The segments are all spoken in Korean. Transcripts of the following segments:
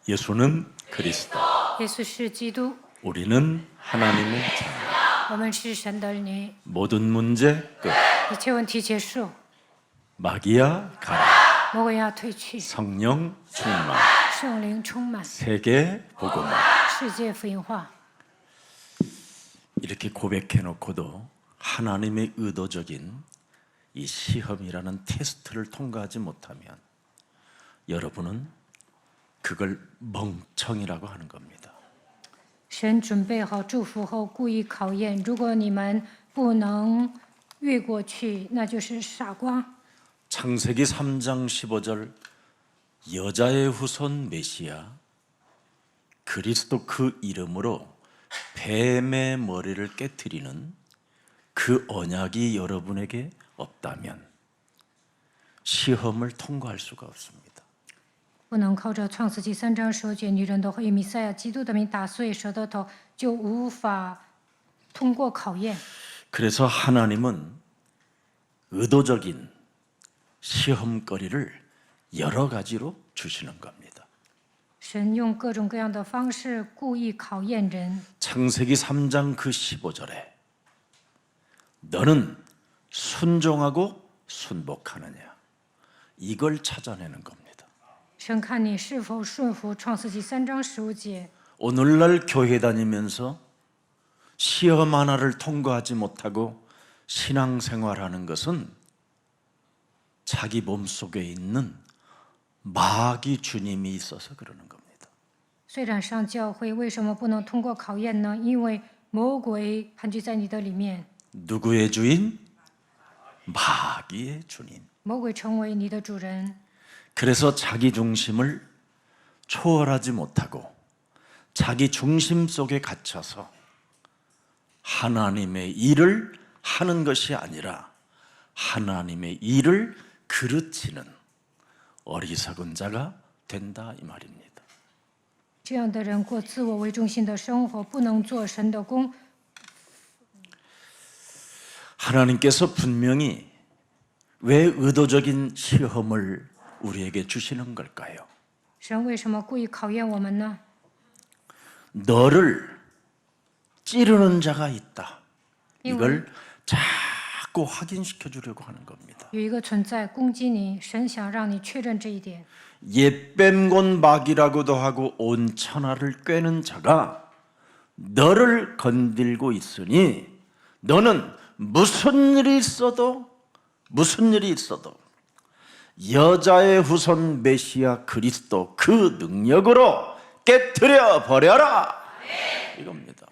예수는 그리스도, 耶稣是基督， 우리는 하나님의 자녀. 我们是神的儿女， 모든 문제 끝. 一切问题结束， 마귀야 가라. 魔鬼要退去， 성령 충만. 圣灵充满， 세계 복음화. 世界福音化。 이렇게 고백해놓고도 하나님의 의도적인 이 시험이라는 테스트를 통과하지 못하면 여러분은 그걸 멍청이라고 하는 겁니다. 神准备好祝福后故意考验，如果你们不能越过去，那就是傻瓜。 창세기 3장 15절 여자의 후손 메시아 그리스도 그 이름으로 뱀의 머리를 깨트리는 그 언약이 여러분에게 없다면 시험을 통과할 수가 없습니다. 不能靠着创世纪3章19节女人都会以弥赛亚基督的名打碎蛇的头，就无法通过考验。 그래서 하나님은 의도적인 시험거리를 여러 가지로 주시는 겁니다. 神用各种各样的方式故意考验人。 창세기 3장 그 15절에 너는 순종하고 순복하느냐 이걸 찾아내는 겁니다. 神看你是否顺服创世纪3章15节。 오늘날 교회 다니면서 시험 하나를 통과하지 못하고 신앙생활하는 것은 자기 몸속에 있는 마귀 주님이 있어서 그러는 겁니다. 虽然上教会，为什么不能通过考验呢？因为魔鬼盘踞在你的里面， 누구의 주인? 마귀의 주님. 魔鬼成为你的主人。 그래서 자기 중심을 초월하지 못하고 자기 중심 속에 갇혀서 하나님의 일을 하는 것이 아니라 하나님의 일을 그르치는 어리석은 자가 된다 이 말입니다. 这样的人过自我为中心的生活，不能做神的工。 하나님께서 분명히 왜 의도적인 시험을 우리에게 주시는 걸까요? 神为什么故意考验我们呢？ 너를 찌르는 자가 있다. 이걸 자꾸 확인시켜 주려고 하는 겁니다. 有一个存在攻击你，神想让你确认这一点。 옛뱀곤 마귀라고도 하고 온 천하를 꿰는 자가 너를 건들고 있으니 너는 무슨 일이 있어도 여자의 후손 메시아 그리스도 그 능력으로 깨트려 버려라 이겁니다.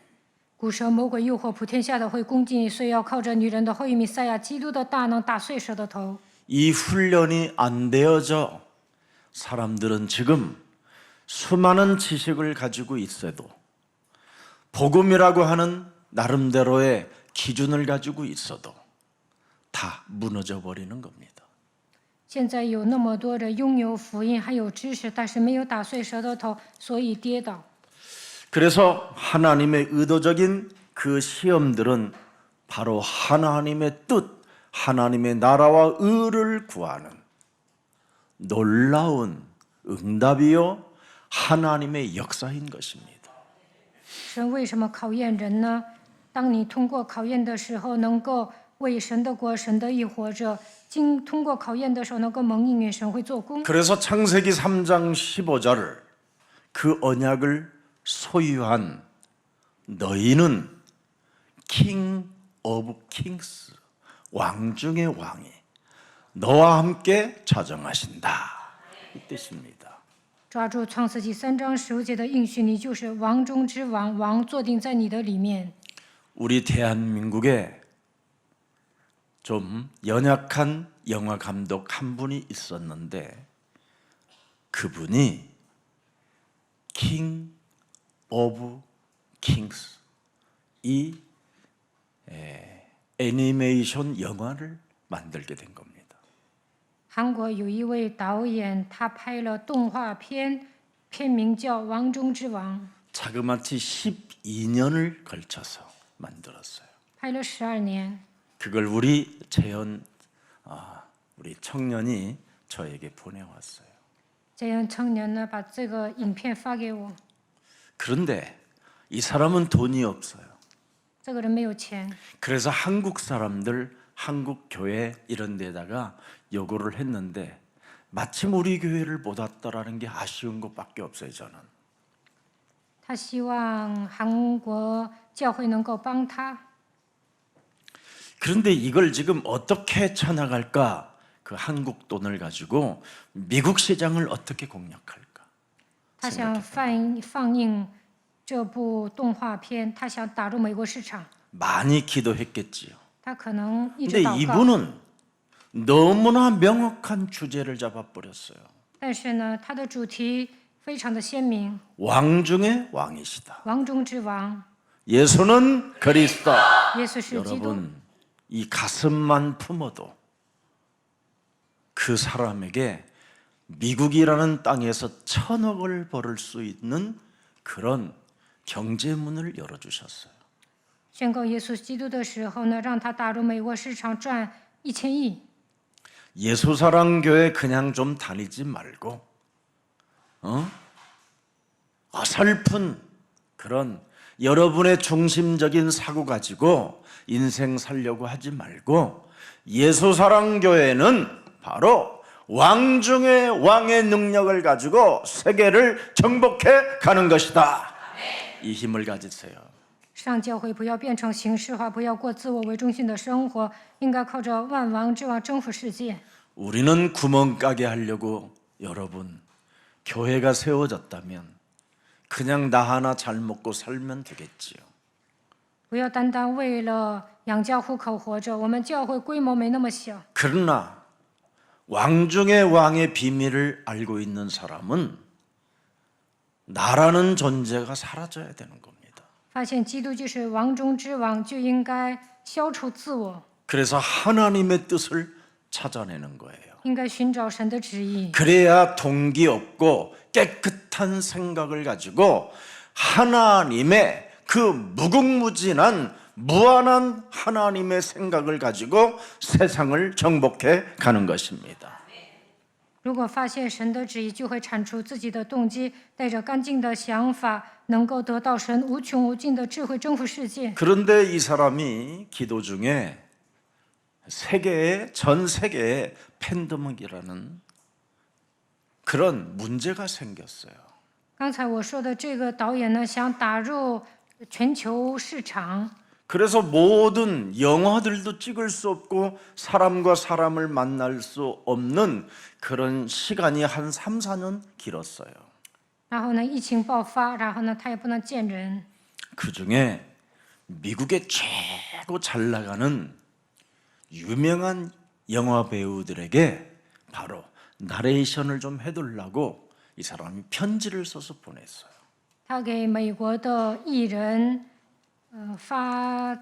古蛇魔鬼诱惑普天下的会攻击你，所以要靠着女人的后裔弥赛亚基督的大能打碎蛇的头。 이 훈련이 안 되어져 사람들은 지금 수많은 지식을 가지고 있어도 복음이라고 하는 나름대로의 기준을 가지고 있어도 다 무너져 버리는 겁니다. 现在有那么多人拥有福音，还有知识，但是没有打碎蛇的头，所以跌倒。 그래서 하나님의 의도적인 그 시험들은 바로 하나님의 뜻, 하나님의 나라와 의를 구하는 놀라운 응답이요 하나님의 역사인 것입니다. 神为什么考验人呢？当你通过考验的时候，能够为神的国、神的义活着；通过考验的时候，能够蒙应允，神会做工。 그래서 창세기 3장 15절 그 언약을 소유한 너희는 king of kings 왕 중의 왕이 너와 함께 자정하신다 이 뜻입니다. 抓住创世纪3章15节的应许，你就是王中之王，王坐定在你的里面。 우리 대한민국에 좀 연약한 영화 감독 한 분이 있었는데 그분이 king of kings 이 애니메이션 영화를 만들게 된 겁니다. 韩国有一位导演，他拍了动画片，片名叫《王中之王》， 자그마치 12년을 걸쳐서 만들었어요. 拍了12年。 그걸 우리 청년이 저에게 보내왔어요. 这样청년呢把这个影片发给我， 그런데 이 사람은 돈이 없어요. 这个人没有钱， 그래서 한국 사람들, 한국 교회 이런 데다가 요구를 했는데 마침 우리 교회를 못 왔다라는 게 아쉬운 것밖에 없어요, 저는. 他希望韩国教会能够帮他。 그런데 이걸 지금 어떻게 쳐나갈까? 그 한국 돈을 가지고 미국 시장을 어떻게 공략할까? 他想放映这部动画片，他想打入美国市场， 많이 기도했겠지요. 他可能一直 근데 祷告。 이분은 너무나 명확한 주제를 잡아버렸어요. 但是呢，他的主题非常的鲜明， 왕 중의 왕이시다. 王中之王， 예수는 그리스도. 耶稣是基督。 여러분, 이 가슴만 품어도 그 사람에게 미국이라는 땅에서 1,000억을 벌을 수 있는 그런 경제문을 열어주셨어요. 宣告耶稣基督的时候呢，让他打入美国市场赚1000亿。 예수사랑교회 그냥 좀 다니지 말고 어설픈 그런 여러분의 중심적인 사고 가지고 인생 살려고 하지 말고 예수사랑교회는 바로 왕 중의 왕의 능력을 가지고 세계를 정복해 가는 것이다. 이 힘을 가지세요. 上教会不要变成形式化，不要过自我为中心的生活，应该靠着万王之王征服世界。 우리는 구멍가게 하려고 여러분 교회가 세워졌다면 그냥 나 하나 잘 먹고 살면 되겠지요. 不要单单为了养家糊口活着，我们教会规模没那么小。 그러나 왕 중의 왕의 비밀을 알고 있는 사람은 나라는 존재가 사라져야 되는 겁니다. 发现基督就是王中之王，就应该消除自我， 그래서 하나님의 뜻을 찾아내는 거예요. 应该寻找神的旨意。 그래야 동기 없고 깨끗한 생각을 가지고 하나님의 그 무궁무진한 무한한 하나님의 생각을 가지고 세상을 정복해 가는 것입니다. 如果发现神的旨意，就会铲除自己的动机，带着干净的想法，能够得到神无穷无尽的智慧，征服世界。 그런데 이 사람이 기도 중에 전 세계에 팬데믹이라는 그런 문제가 생겼어요. 刚才我说的这个导演呢，想打入全球市场， 그래서 모든 영화들도 찍을 수 없고 사람과 사람을 만날 수 없는 그런 시간이 한 3, 4년 길었어요. 然后呢，疫情爆发，然后呢，他也不能见人。 그중에 미국의 최고 잘 나가는 유명한 영화 배우들에게 바로 나레이션을 좀 해달라고 이 사람이 편지를 써서 보냈어요. 他给美国的艺人，发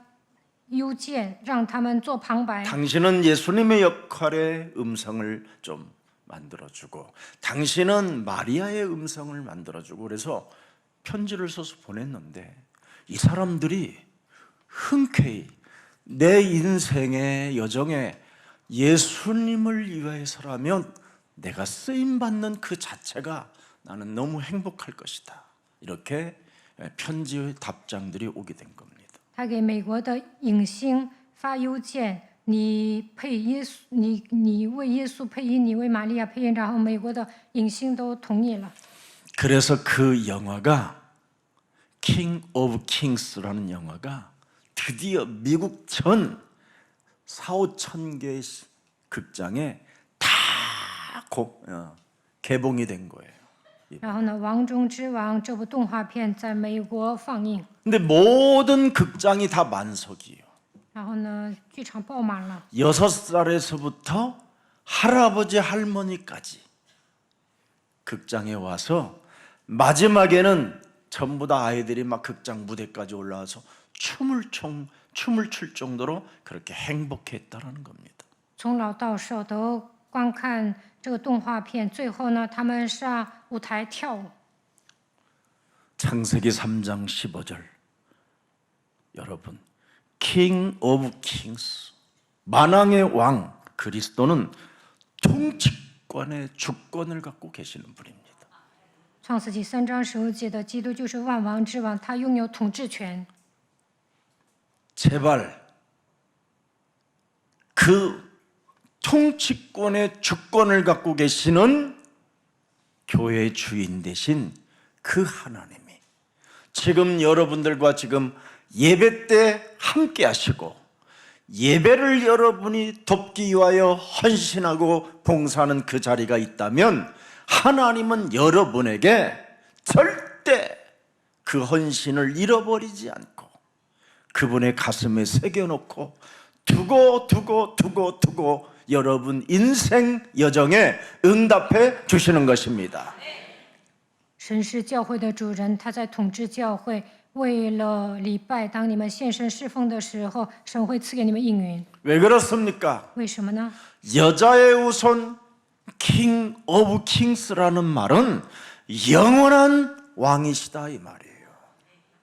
邮件，让他们做旁白。 당신은 예수님의 역할의 음성을 좀 만들어주고 당신은 마리아의 음성을 만들어주고 그래서 편지를 써서 보냈는데 이 사람들이 흔쾌히 내 인생의 여정에 예수님을 위해서라면 내가 쓰임받는 그 자체가 나는 너무 행복할 것이다. 이렇게 편지의 답장들이 오게 된 겁니다. 他给美国的影星发邮件，你配耶稣，你为耶稣配音，你为玛利亚配音，然后美国的影星都同意了。 그래서 그 영화가 King of Kings라는 영화가 드디어 미국 전 4, 5천 개의 극장에 다 개봉이 된 거예요. 然后呢，《王中之王》这部动画片在美国放映， 근데 모든 극장이 다 만석이에요. 然后呢，剧场爆满了。 6살에서부터 할아버지 할머니까지 극장에 와서 마지막에는 전부 다 아이들이 막 극장 무대까지 올라와서 춤을 출 정도로 그렇게 행복했다라는 겁니다. 从老到少都观看这个动画片，最后呢，他们上舞台跳舞。 창세기 3장 15절 여러분 King of Kings 만왕의 왕 그리스도는 통치권의 주권을 갖고 계시는 분입니다. 创世纪3章15节的基督就是万王之王，他拥有统治权。 제발 그 통치권의 주권을 갖고 계시는 교회의 주인 되신 그 하나님이 지금 여러분들과 지금 예배 때 함께 하시고 예배를 여러분이 돕기 위하여 헌신하고 봉사하는 그 자리가 있다면 하나님은 여러분에게 절대 그 헌신을 잃어버리지 않고 그분의 가슴에 새겨놓고 두고 여러분 인생 여정에 응답해 주시는 것입니다. 神是教会的主人，他在统治教会。为了礼拜，当你们献身侍奉的时候，神会赐给你们应允。 왜 그렇습니까? 为什么呢？ 여자의 우선 King of Kings라는 말은 영원한 왕이시다 이 말이에요.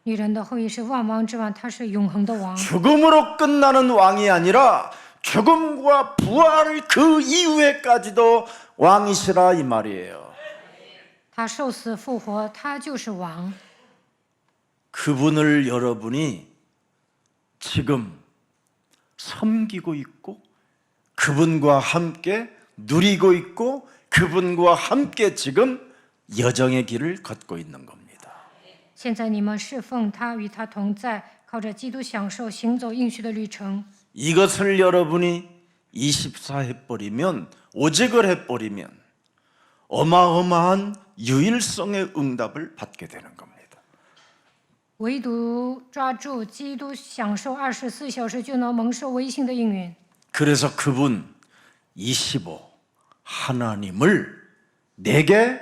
女人的后裔是万王之王，他是永恒的王。 죽음으로 끝나는 왕이 아니라 죽음과 부활 그 이후에까지도 왕이시라 이 말이에요. 他受死复活，他就是王。 그분을 여러분이 지금 섬기고 있고 그분과 함께 누리고 있고 그분과 함께 지금 여정의 길을 걷고 있는 겁니다. 现在你们侍奉他，与他同在，靠着基督享受行走应许的旅程。 이것을 여러분이 24 해버리면 오직을 해버리면 어마어마한 유일성의 응답을 받게 되는 겁니다. 唯独抓住基督享受24小时，就能蒙受唯一性的应允。 그래서 그분 25 하나님을 내게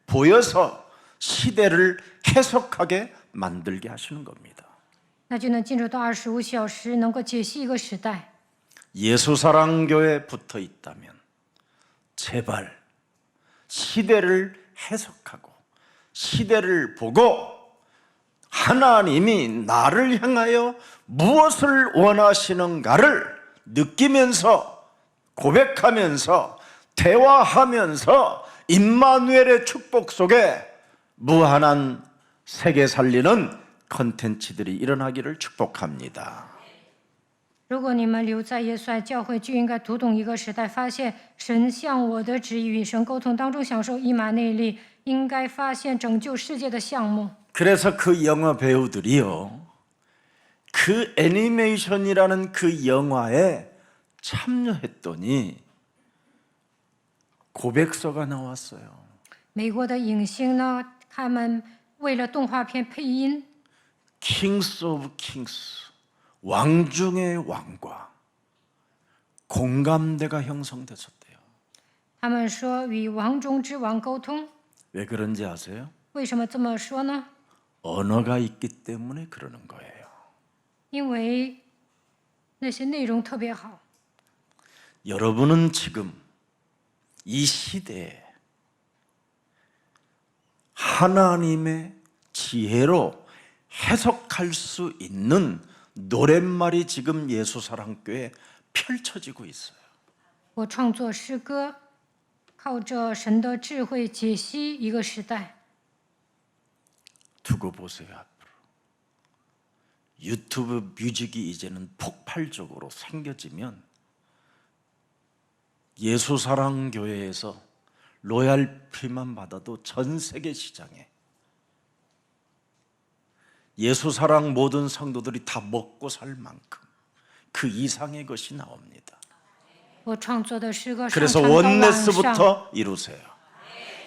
보여서 시대를 해석하게 만들게 하시는 겁니다. 那就能进入到25小时，能够解析一个时代。 예수사랑교에 붙어 있다면 제발 시대를 해석하고 시대를 보고 하나님이 나를 향하여 무엇을 원하시는가를 느끼면서 고백하면서 대화하면서 임마누엘의 축복 속에 무한한 세계 살리는 컨텐츠들이 일어나기를 축복합니다. 如果你们留在耶稣爱教会，就应该读懂一个时代，发现神向我的旨意，与神沟通当中享受以马内利，应该发现拯救世界的项目。 그래서 그 영화 배우들이요, 그 애니메이션이라는 그 영화에 참여했더니 고백서가 나왔어요. 美国的影星呢，他们为了动画片配音， Kings of Kings, 왕 중의 왕과 공감대가 형성됐었대요. 他们说与王中之王沟通。 왜 그런지 아세요? 为什么这么说呢？ 언어가 있기 때문에 그러는 거예요. 因为那些内容特别好。 여러분은 지금 이 시대에 하나님의 지혜로 해석할 수 있는 노랫말이 지금 예수사랑교회에 펼쳐지고 있어요. 我创作诗歌，靠着神的智慧解析一个时代。 두고 보세요. 앞으로 유튜브 뮤직이 이제는 폭발적으로 생겨지면 예수사랑교회에서 로얄티만 받아도 전 세계 시장에 예수사랑 모든 성도들이 다 먹고 살 만큼 그 이상의 것이 나옵니다. 我创作的诗歌上 그래서 传到网上， 원네스부터 이루세요.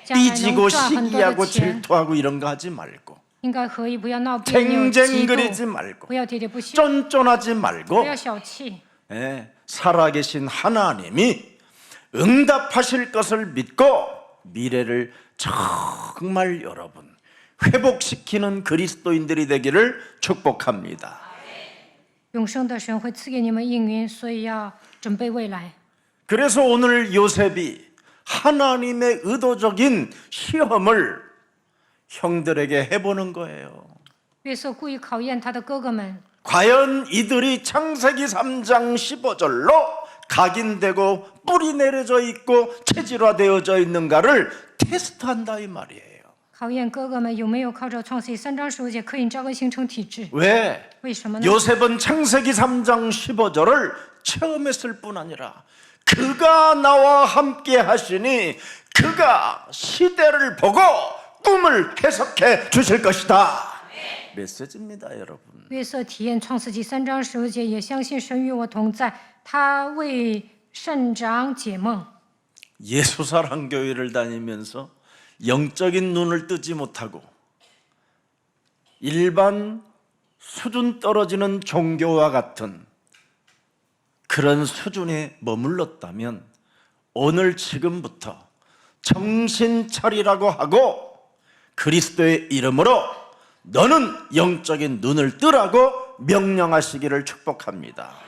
将来能 삐지고 赚很多 시기하고 的钱。 질투하고 이런 거 하지 말고 应该合一，不要闹别扭、嫉 쟁쟁거리지 妒， 말고 不要喋喋不休， 쫀쫀하지 不 말고 要小气。 예, 살아계신 하나님이 응답하실 것을 믿고 미래를 정말 여러분 회복시키는 그리스도인들이 되기를 축복합니다. 永生的神会赐给你们应允，所以要准备未来。 그래서 오늘 요셉이 하나님의 의도적인 시험을 형들에게 해보는 거예요. 约瑟故意考验他的哥哥们， 과연 이들이 창세기 3장 15절로 각인되고 뿌리 내려져 있고 체질화되어져 있는가를 테스트한다 이 말이에요. 考验哥哥们有没有靠着创世记3章15节刻印扎根形成体质。 왜? 为什么呢？ 요셉은 창세기 3장 15절을 체험했을 뿐 아니라 그가 나와 함께 하시니 그가 시대를 보고 꿈을 해석해 주실 것이다. 메시지입니다, 여러분. 约瑟体验创世纪3章15节，也相信神与我同在，他为圣长解梦。 예수사랑 교회를 다니면서 영적인 눈을 뜨지 못하고 일반 수준 떨어지는 종교와 같은 그런 수준에 머물렀다면 오늘 지금부터 정신 차리라고 하고 그리스도의 이름으로 너는 영적인 눈을 뜨라고 명령하시기를 축복합니다.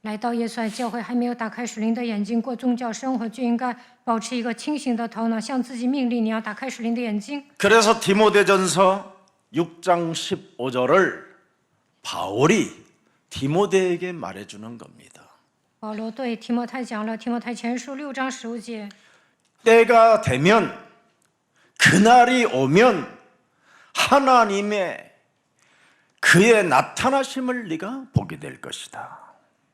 来到耶稣爱教会还没有打开属灵的眼睛，过宗教生活就应该保持一个清醒的头脑，向自己命令，你要打开属灵的眼睛。 그래서 디모데전서 6장 15절을 바울이 디모데에게 말해주는 겁니다. 保罗对提摩太讲了，提摩太前书6章15节， 때가 되면 그날이 오면 하나님의 그의 나타나심을 네가 보게 될 것이다.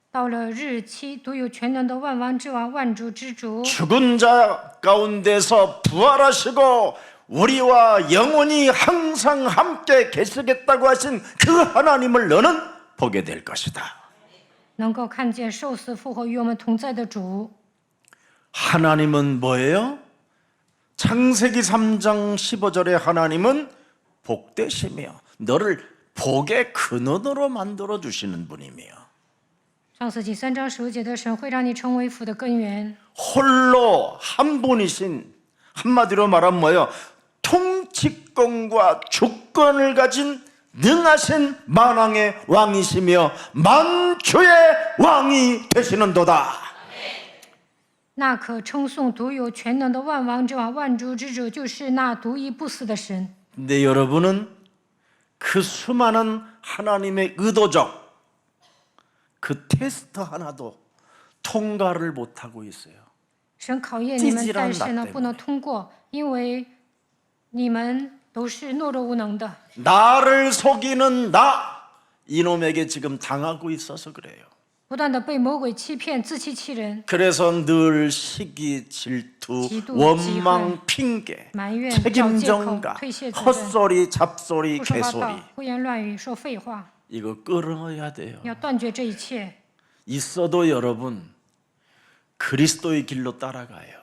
到了日期，独有全能的万王之王、万主之主， 죽은 자 가운데서 부활하시고 우리와 영원히 항상 함께 계시겠다고 하신 그 하나님을 너는 보게 될 것이다. 能够看见受死复活与我们同在的主。 하나님은 뭐예요? 창세기 3장 15절에 하나님은 복되시며 너를 복의 근원으로 만들어 주시는 분이며 创世纪3章15节的神会让你成为福的根源。 홀로 한 분이신 한마디로 말하면 뭐예요? 통치권과 주권을 가진 능하신 만왕의 왕이시며 만주의 왕이 되시는도다. 那可称颂独有全能的万王之王、万主之主，就是那独一不死的神。 근데 여러분은 그 수많은 하나님의 의도적 그 테스트 하나도 통과를 못하고 있어요. 神考验你们， 찌질한 但是 나 呢， 때문에 不能通过，因为你们都是懦弱无能的。 나를 속이는 나 이놈에게 지금 당하고 있어서 그래요. 不断的被魔鬼欺骗、自欺欺人， 그래서 늘 시기, 질투, 기도, 원망, 핑계, 埋怨、找借口、 책임전가, 推卸责任， 헛소리, 잡소리, 胡说八道 개소리 、胡言乱语、说废话， 이거 끊어야 돼요. 要断绝这一切。 있어도 여러분 그리스도의 길로 따라가요.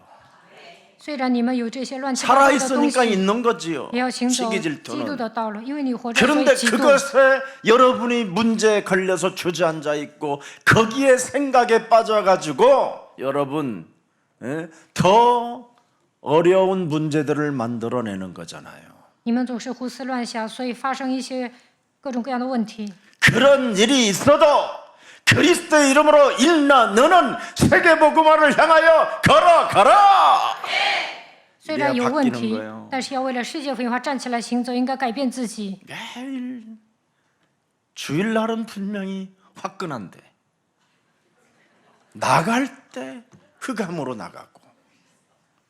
虽然你们有这些乱七八糟的东 살아있으니까 西， 있는 거지요. 也要行走 시기 基督 질투는. 的道路，因为你活着所以 그런데 嫉妒。 그것에 여러분이 문제에 걸려서 주저앉아 있고 거기에 생각에 빠져가지고 여러분 더 어려운 문제들을 만들어내는 거잖아요. 你们总是胡思乱想，所以发生一些各种各样的问题。 그런 일이 있어도 그리스도의 이름으로 일나 너는 세계복음화를 향하여 걸어가라. 虽然有问 내가 题 바뀌는 거예요 ，但是要为了世界福音化站起来行走，应该改变自己。 매일 주일날은 분명히 화끈한데 나갈 때 흑암으로 나가고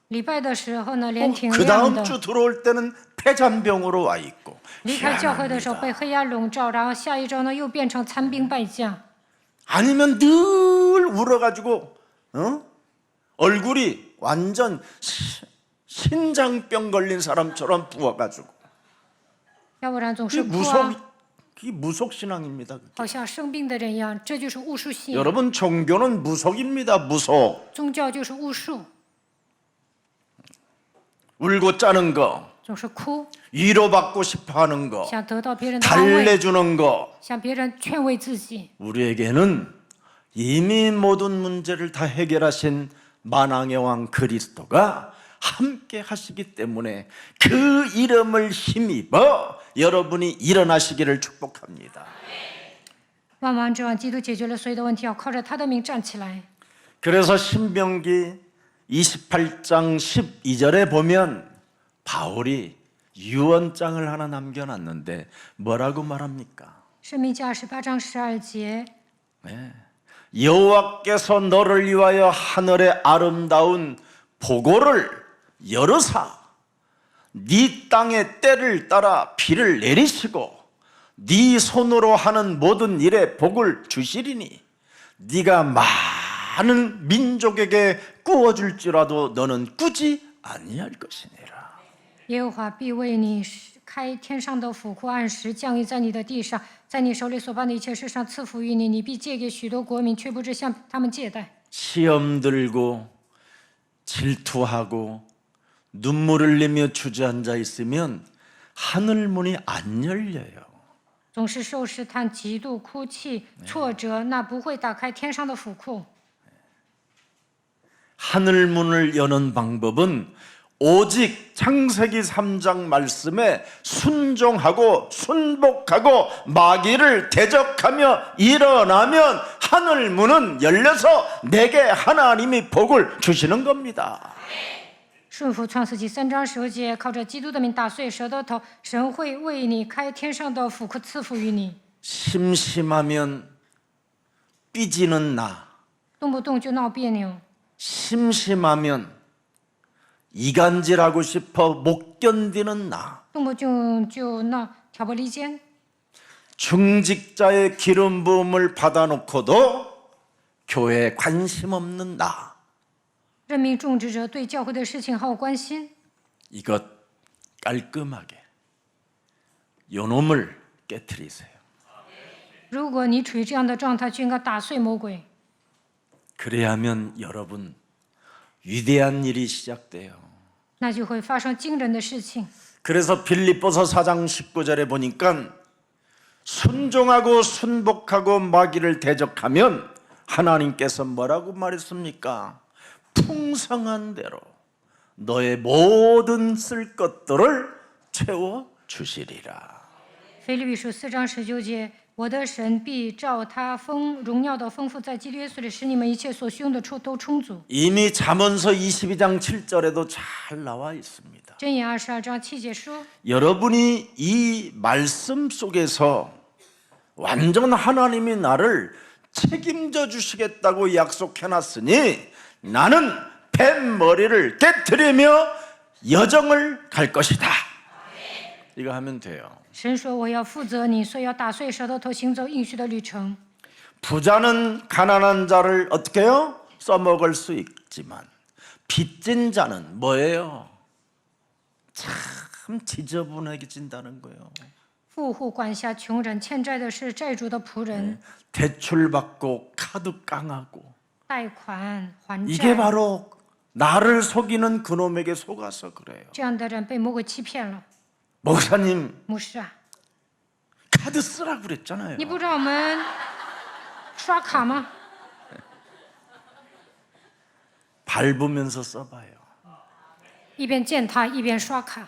礼拜的时候呢，脸挺 그 亮 다음 的； 주 들어올 때는 폐잔병으로 와 있고 离开教会的时候被 희한합니다. 黑暗笼罩，然后下一周呢又变成残兵败将。 아니면 늘 울어가지고 얼굴이 완전 신장병 걸린 사람처럼 부어가지고 要不然总 이 是哭啊， 무속 신앙입니다. 好像生病的人一样，这就是巫术信仰。 여러분 종교는 무속입니다. 무속. 宗教就是巫术， 울고 짜는 거, 总是哭， 위로받고 싶어하는 거, 想得到别人的安慰， 달래주는 거. 想别人劝慰自己。 우리에게는 이미 모든 문제를 다 해결하신 만왕의 왕 그리스도가 함께 하시기 때문에 그 이름을 힘입어 여러분이 일어나시기를 축복합니다. 万王之王基督解决了所有的问题，要靠着他的名站起来。 그래서 신명기 28장 12절에 보면 바울이 유언장을 하나 남겨놨는데 뭐라고 말합니까? 申命记28章12节， 네. 여호와께서 너를 위하여 하늘의 아름다운 보고를 열으사 네 땅의 때를 따라 비를 내리시고 네 손으로 하는 모든 일에 복을 주시리니 네가 많은 민족에게 꾸어줄지라도 너는 꾸지 아니할 것이니라. 耶和华必为你开天上的府库，按时降雨在你的地上，在你手里所办的一切事上赐福于你。你必借给许多国民，却不知向他们借贷。 시험 들고 질투하고 눈물을 흘리며 주저앉아 있으면 하늘 문이 안 열려요. 总是受试探、极度哭泣、挫折，那不会打开天上的府库。 하늘 문을 여는 방법은 오직 창세기 3장 말씀에 순종하고 순복하고 마귀를 대적하며 일어나면 하늘 문은 열려서 내게 하나님이 복을 주시는 겁니다. 顺服创世纪3章10节，靠着基督的名打碎蛇的头，神会为你开天上的府库，赐福于你。 심심하면 삐지는 나, 动不动就闹别扭， 심심하면 이간질하고 싶어 못 견디는 나, 动不动就闹挑拨离间， 중직자의 기름 부음을 받아놓고도 교회에 관심 없는 나, 任命种植者对教会的事情毫无关心。 이것 깔끔하게 요놈을 깨트리세요. 如果你处于这样的状态，就应该打碎魔鬼。 그래야면 여러분 위대한 일이 시작돼요. 那就会发生惊人的事情。 그래서 빌립보서 4장 19절에 보니까 순종하고 순복하고 마귀를 대적하면 하나님께서 뭐라고 말했습니까? 풍성한 대로 너의 모든 쓸 것들을 채워 주시리라. 腓立比书4章19节，我的神必照他荣耀的丰富，在基督耶稣里使你们一切所需用的都充足。 이미 잠언서 22장 7절에도 잘 나와 있습니다. 箴言22章7节说， 여러분이 이 말씀 속에서 완전 하나님이 나를 책임져 주시겠다고 약속해 놨으니 나는 뱀머리를 깨트리며 여정을 갈 것이다. 이거 하면 돼요. 神说我要负责你，所以要打碎舌头，行走应许的旅程。 부자는 가난한 자를 어떻게 해요? 써먹을 수 있지만 빚진 자는 뭐예요? 참 지저분해진다는 거예요. 富户管辖穷人，欠债的是债主的仆人， 대출받고 카드 깡하고 贷款还 이게 债。 바로 나를 속이는 그놈에게 속아서 그래요. 这样的人被魔鬼欺骗了。 목사님 牧师啊， 카드 쓰라고 그랬잖아요. 你不让我们刷卡吗？ 밟으면서 써봐요. 一边践踏一边刷卡，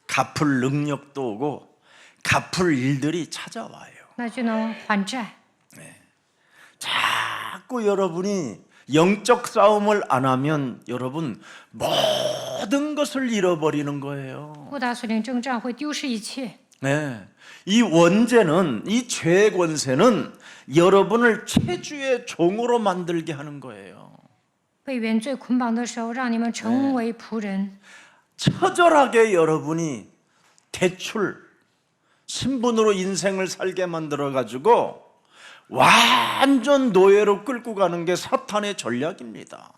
갚을 능력도 오고 갚을 일들이 찾아와요. 那就能还债。 자꾸 여러분이 영적 싸움을 안 하면 여러분 모든 것을 잃어버리는 거예요. 不打属灵征战会丢失一切。 네. 이 원죄는 이 죄의 권세는 여러분을 체주의 종으로 만들게 하는 거예요. 被原罪捆绑的时候，让你们成为仆人。 처절하게 여러분이 대출 신분으로 인생을 살게 만들어 가지고 완전 노예로 끌고 가는 게 사탄의 전략입니다.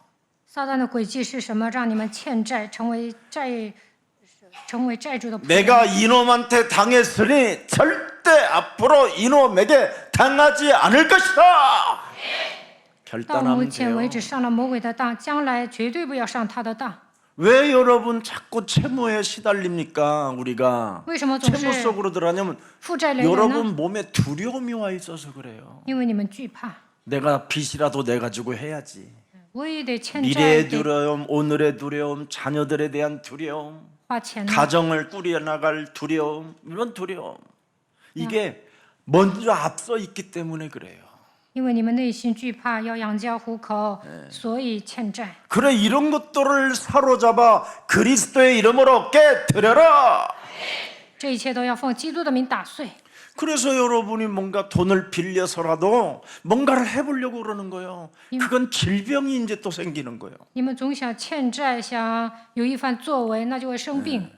撒旦的诡计是什么？让你们欠债，成为债主的仆人。 내가 이놈한테 당했으니 절대 앞으로 이놈에게 당하지 않을 것이다. 到目 결단하면 前为 돼요. 止上了魔鬼的当，将来绝对不要上他的当。 왜 여러분 자꾸 채무에 시달립니까? 우리가 为什么总 채무 是 속으로 들어가냐면 负债累累呢？ 여러분 몸에 두려움이 와 있어서 그래요. 因为你们惧怕， 내가 빚이라도 내 가지고 해야지. 我也得欠债， 미래의 得 두려움, 오늘의 두려움, 자녀들에 대한 두려움, 花钱呢。 가정을 꾸려나갈 두려움, 이런 두려움. 이게 먼저 앞서 있기 때문에 그래요. 因为你们内心惧怕，要养家糊口，所以欠债。 그래 이런 것들을 사로잡아 그리스도의 이름으로 깨뜨려라. 这一切都要奉基督的名打碎。 그래서 여러분이 뭔가 돈을 빌려서라도 뭔가를 해보려고 그러는 거예요. 그건 질병이 이제 또 생기는 거예요. 你们总想欠债，想有一番作为，那就会生病。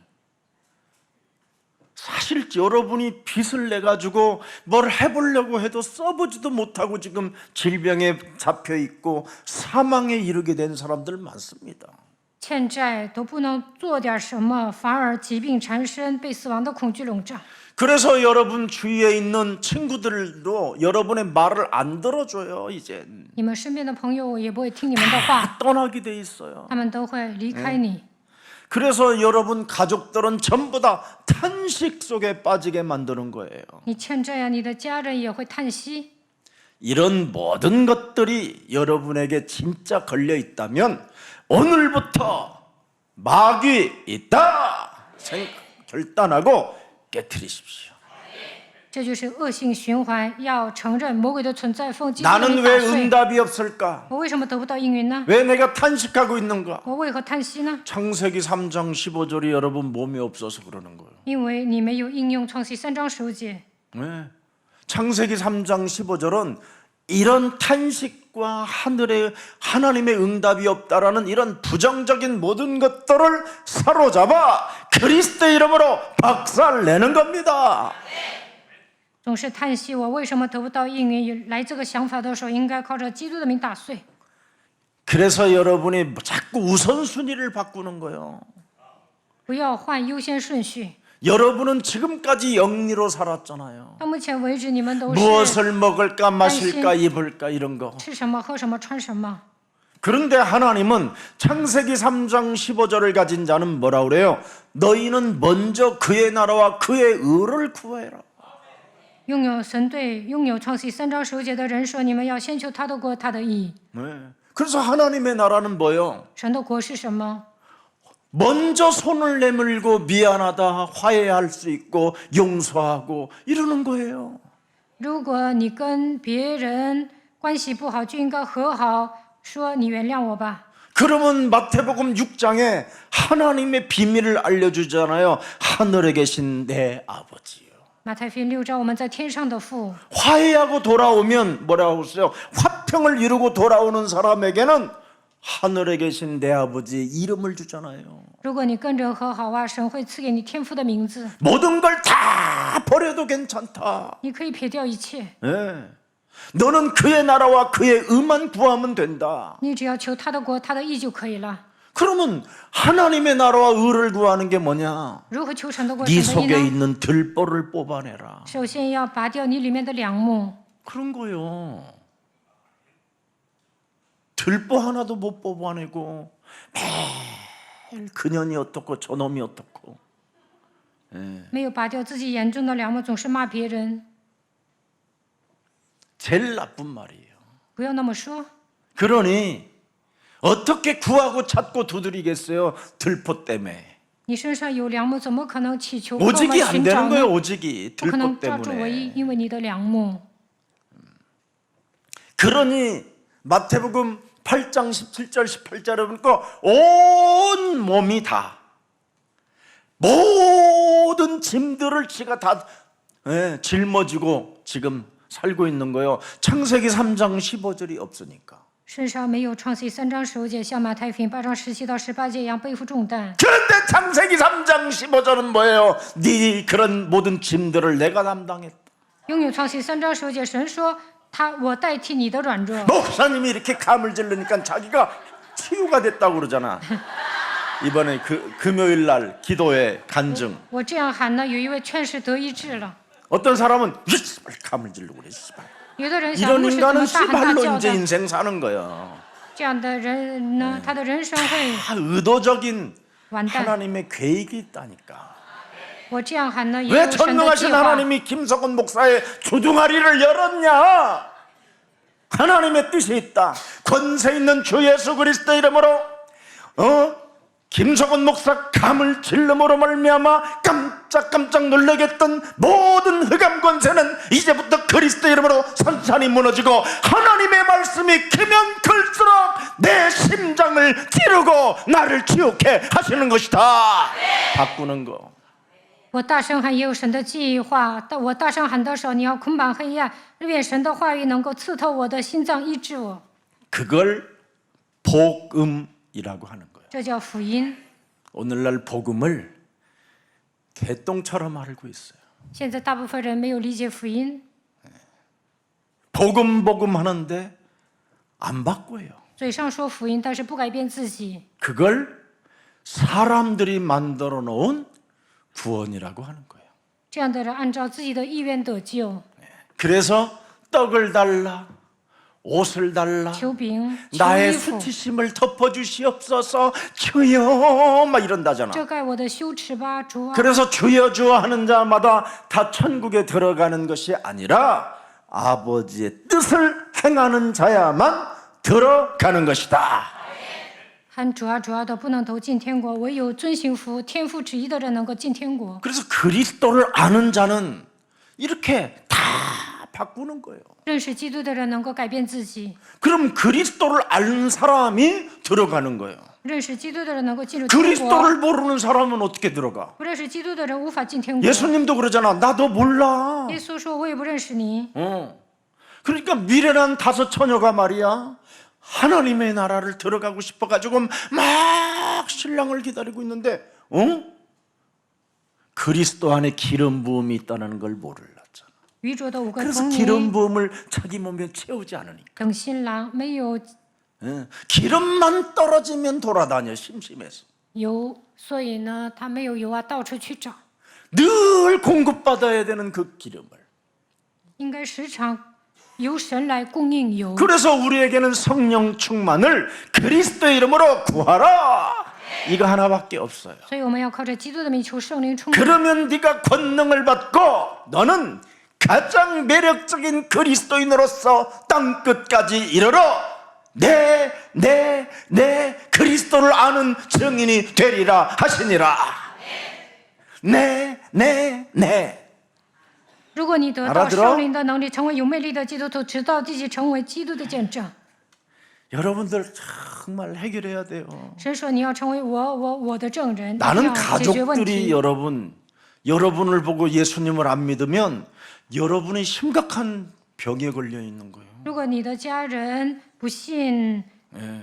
사실 여러분이 빚을 내가지고 뭘 해보려고 해도 써보지도 못하고 지금 질병에 잡혀 있고 사망에 이르게 된 사람들 많습니다. 欠债都不能做点什么，反而疾病缠身，被死亡的恐惧笼罩。 그래서 여러분 주위에 있는 친구들도 여러분의 말을 안 들어줘요. 이제 你们身边的朋友也不会听你们的话， 떠나게 돼 있어요. 他们都会离开你。 그래서 여러분 가족들은 전부 다 탄식 속에 빠지게 만드는 거예요. 你欠债呀，你的家人也会叹息。 이런 모든 것들이 여러분에게 진짜 걸려 있다면 오늘부터 마귀 있다 결단하고 깨트리십시오. 这就是恶性循环，要承认魔鬼的存在，奉基督的 나는 名 왜 打碎。 응답이 없을까? 我为什么得不到应允呢？ 왜 내가 탄식하고 있는가? 我为何叹息呢？ 창세기 3장 15절이 여러분 몸이 없어서 그러는 거예요. 因为你没有应用创世3章10节。 네. 창세기 3장 15절은 이런 탄식과 하늘에 하나님의 응답이 없다라는 이런 부정적인 모든 것들을 사로잡아 그리스도의 이름으로 박살내는 겁니다. 总是叹息我为什么得不到应允，来这个想法的时候，应该靠着基督的名打碎。 그래서 여러분이 자꾸 우선순위를 바꾸는 거예요. 不要换优先顺序。 여러분은 지금까지 영리로 살았잖아요. 到目前为止，你们都是 무엇을 먹을까 마실까 입을까 이런 거. 吃什么、喝什么、穿什么。 그런데 하나님은 창세기 3장 15절을 가진 자는 뭐라 그래요? 너희는 먼저 그의 나라와 그의 의를 구해라. 拥有神对拥有创世3章10节的人说：“你们要先求他的国，他的义。 네. 그래서 하나님의 나라는 뭐예요? 神的国是什么？ 먼저 손을 내밀고 미안하다 화해할 수 있고 용서하고 이러는 거예요. 如果你跟别人关系不好，就应该和好，说你原谅我吧。 그러면 마태복음 6장에 하나님의 비밀을 알려주잖아요. 하늘에 계신 내 아버지요. 马太福音6章，我们在天上的父， 화해하고 돌아오면 뭐라고 했어요? 화평을 이루고 돌아오는 사람에게는 하늘에 계신 내 아버지의 이름을 주잖아요. 如果你跟人和好啊，神会赐给你天父的名字， 모든 걸 다 버려도 괜찮다. 你可以撇掉一切， 네. 너는 그의 나라와 그의 의만 구하면 된다. 你只要求他的国，他的义就可以了。 그러면 하나님의 나라와 의를 구하는 게 뭐냐? 如何求神的国、 네 神的义 속에 呢？ 있는 들보를 뽑아내라. 首先要拔掉你里面的梁木， 그런 거요. 들보 하나도 못 뽑아내고 매일 그년이 어떻고 저놈이 어떻고. 没有拔掉自己眼中的梁木，总是骂别人， 제일 나쁜 말이에요. 不要那么说。 그러니 어떻게 구하고 찾고 두드리겠어요? 들보 때문에. 你身上有梁木，怎么可能祈求渴望 오직이 안 寻找 되는 呢？ 거예요. 오직이 不可 들보 能抓住唯一， 때문에. 因为你的梁木。 그러니 마태복음 8장 17절 18절에 보니까 온 몸이 다 모든 짐들을 지가 다 짊어지고 지금 살고 있는 거예요. 창세기 3장 15절이 없으니까. 身上没有创世3章10节，像马太福音8章17到18节一样背负重担。 그런데 창세기 3장 15절은 뭐예요? 네 그런 모든 짐들을 내가 담당했다. 拥有创世3章10节，神说我代替你的软弱。 목사님이 이렇게 감을 질르니까 자기가 치유가 됐다고 그러잖아. 이번에 금요일 날 기도회 간증. 我这样喊呢，有一位劝士得医治了。 어떤 사람은 씨발 감을 질르고 그래 씨발. 有的人想 이런 牧师怎么 인간은 大喊大 씨발로 叫 이제 的？ 인생 사는 거야. 这样的人呢，他的人生会 다 의도적인 完蛋。 하나님의 계획이 있다니까. 我这样喊呢，也 왜 有神的计 전능하신 划。 하나님이 김석원 목사의 주둥아리를 열었냐? 하나님의 뜻이 있다. 권세 있는 주 예수 그리스도 이름으로 김석원 목사 감을 질름으로 말미암아 깜짝깜짝 놀라게 했던 모든 흑암 권세는 이제부터 그리스도 이름으로 산산이 무너지고 하나님의 말씀이 크면 클수록 내 심장을 찌르고 나를 지옥해 하시는 것이다. 바꾸는 거. 我大声喊也有神的计划，但我大声喊的时候，你要捆绑黑暗，愿神的话语能够刺透我的心脏，医治我。 그걸 복음이라고 하는 거예요. 这叫福音。 오늘날 복음을 개똥처럼 알고 있어요. 现在大部分人没有理解福音， 복음 하는데 안 바꿔요. 嘴上说福音，但是不改变自己。 그걸 사람들이 만들어 놓은 구원이라고 하는 거예요. 这样的人按照自己的意愿得救， 그래서 떡을 달라, 옷을 달라, 求饼、求 나의 衣服， 수치심을 덮어주시옵소서, 주여 막 이런다잖아. 遮盖我的羞耻吧，主啊！ 그래서 주여 주여 하는 자마다 다 천국에 들어가는 것이 아니라 아버지의 뜻을 행하는 자야만 들어가는 것이다. 喊主啊主啊的不能都进天国，唯有遵行天父旨意的人能够进天国。 그래서 그리스도를 아는 자는 이렇게 다 바꾸는 거예요. 认识基督的人能够改变自己， 그럼 그리스도를 아는 사람이 들어가는 거예요. 认识基督的人能够进入天国。 그리스도를 모르는 사람은 어떻게 들어가? 不认识基督的人无法进天国。 예수님도 그러잖아. 나도 몰라. 耶稣说：“我也不认识你。 그러니까 미련한 다섯 처녀가 말이야. 하나님의 나라를 들어가고 싶어가지고 막 신랑을 기다리고 있는데, 그리스도 안에 기름 부음이 있다는 걸 몰랐잖아. 愚拙的五个 그래서 童 기름 女 부음을 자기 몸에 채우지 않으니까. 等新郎没有 기름만 떨어지면 돌아다녀 심심해서. 油，所以呢，他没有油啊，到处去找， 늘 공급받아야 되는 그 기름을. 应该时常由神来供应油。 그래서 우리에게는 성령 충만을 그리스도의 이름으로 구하라. 이거 하나밖에 없어요. 所以我们要靠着基督的名求圣灵充满。 그러면 네가 권능을 받고 너는 가장 매력적인 그리스도인으로서 땅 끝까지 이르러 내 그리스도를 아는 증인이 되리라 하시니라. 네. 如果你得到 알아들어 圣灵的能力，成为有魅力的基督徒，直到地极成为基督的见证。 여러분들 정말 해결해야 돼요. 神说你要成为我的证人，一定 나는 要解决问 가족들이 题。 여러분을 보고 예수님을 안 믿으면 여러분이 심각한 병에 걸려 있는 거예요. 如果你的家人不信，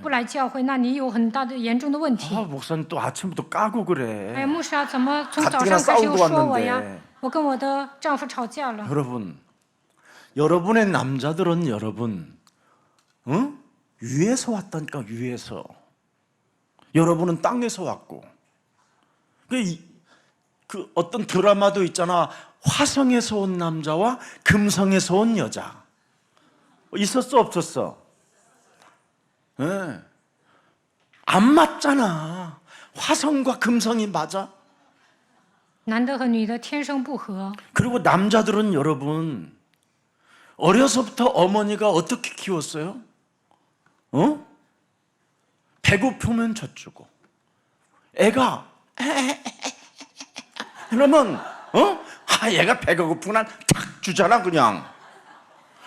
不来教会，那你有很大的严重的问题。 목사님 또 아침부터 까고 哎， 그래. 牧师啊，怎么从早 가뜩이나 上开始又 싸우고 说我呀 왔는데 ？我跟我的丈夫吵架了。 여러분의 남자들은 위에서 왔다니까. 위에서. 여러분은 땅에서 왔고. 그 어떤 드라마도 있잖아. 화성에서 온 남자와 금성에서 온 여자. 있었어 없었어? 네. 안 맞잖아. 화성과 금성이 맞아? 男的和女的天生不合。 그리고 남자들은 여러분 어려서부터 어머니가 어떻게 키웠어요? 배고프면 젖주고 애가 그러면 얘가 배가 고프구나 탁 주잖아 그냥.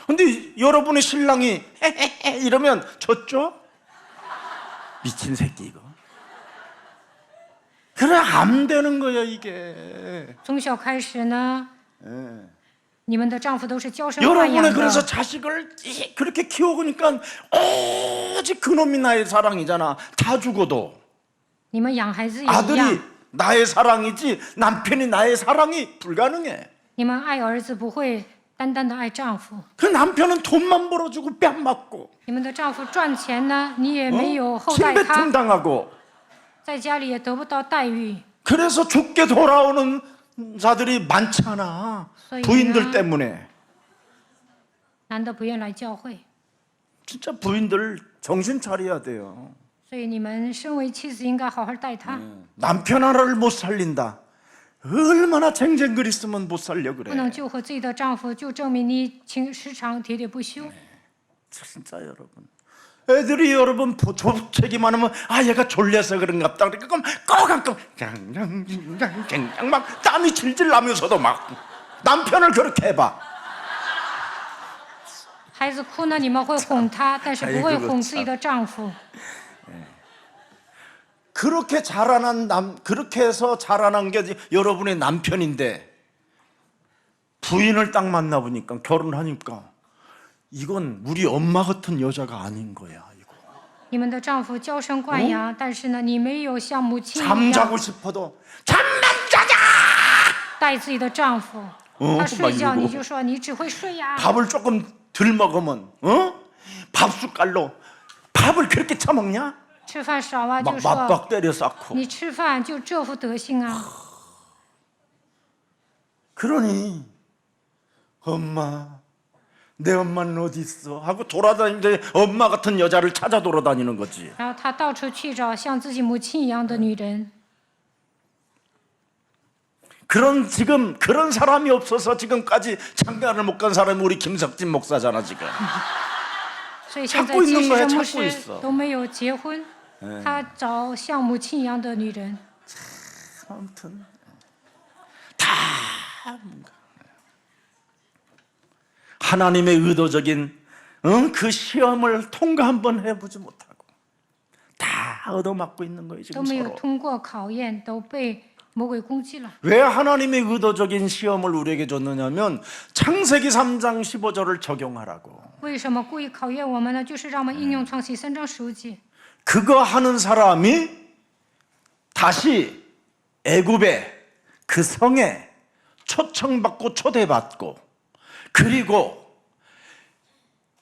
근데 여러분의 신랑이 이러면 젖죠? 미친 새끼 이거. 그래 안 되는 거야 이게. 从小开始呢，你们的丈夫都是娇生惯养 여러분의 그래서 的。 자식을 그렇게 키워보니까 오직 그놈이 나의 사랑이잖아. 다 죽어도 你们养孩子也一 아들이 样， 나의 사랑이지 남편이 나의 사랑이 불가능해. 你们爱儿子不会单单的爱丈夫， 그 남편은 돈만 벌어주고 뺨 맞고 你们的丈夫赚钱呢，你也没有厚待他， 침뱉음 당하고 在家里也得不到待遇。 그래서 죽게 돌아오는 자들이 많잖아. 소위 부인들 나- 때문에. 男的不愿来教会， 진짜 부인들 정신 차려야 돼요. 所以你们身为妻子应该好好待他， 남편 하나를 못 살린다. 얼마나 쟁쟁거리으면 못 살려 不能 그래. 救活自己的丈夫，就证明你时常喋喋不休。 진짜 여러분. 애들이 여러분 조책이 많으면 얘가 졸려서 그런가 보다. 그러니까 꼭 갱갱갱갱 막 땀이 질질 나면서도 막 남편을 그렇게 해봐. 孩子哭呢，你们会哄他，但是不会哄自己的丈夫。 그렇게 자라난 그렇게 해서 자라난 게 여러분의 남편인데 부인을 딱 만나보니까 결혼하니까 이건 우리 엄마 같은 여자가 아닌 거야. 이거 你们的丈夫娇生惯养，但是呢，你没有像母亲一 잠자고 样 싶어도 잠만 자자. 带自己的丈夫。 他睡觉你就说你只会睡呀。 밥을 조금 덜 먹으면 밥숟갈로 밥을 그렇게 처먹냐? 吃饭少啊，就 막 说 맞박 때려 쌓고. 你吃饭就这副德行啊。 그러니 엄마 내 엄마는 어디 있어? 하고 돌아다니는데 엄마 같은 여자를 찾아 돌아다니는 거지. 然后他到处去找像自己母亲一样的女人。 지금 그런 사람이 없어서 지금까지 장가를 못 간 사람이 우리 김석진 목사잖아 지금. 所以现在 찾고 即 있는 使 거야 是牧 찾고 师 있어. 都没有结婚，他找像母亲一样的女人。 아무튼 다 하나님의 의도적인 그 시험을 통과 한번 해보지 못하고 다 얻어맞고 있는 거예요 都 지금 没有 서로. 通过考验，都被魔鬼攻击了。 왜 하나님의 의도적인 시험을 우리에게 줬느냐면 창세기 3장 15절을 적용하라고. 为什么故意考验我们呢？就是让我们应用创世3章15节。 그거 하는 사람이 다시 애굽의 그 성에 초청받고 초대받고 그리고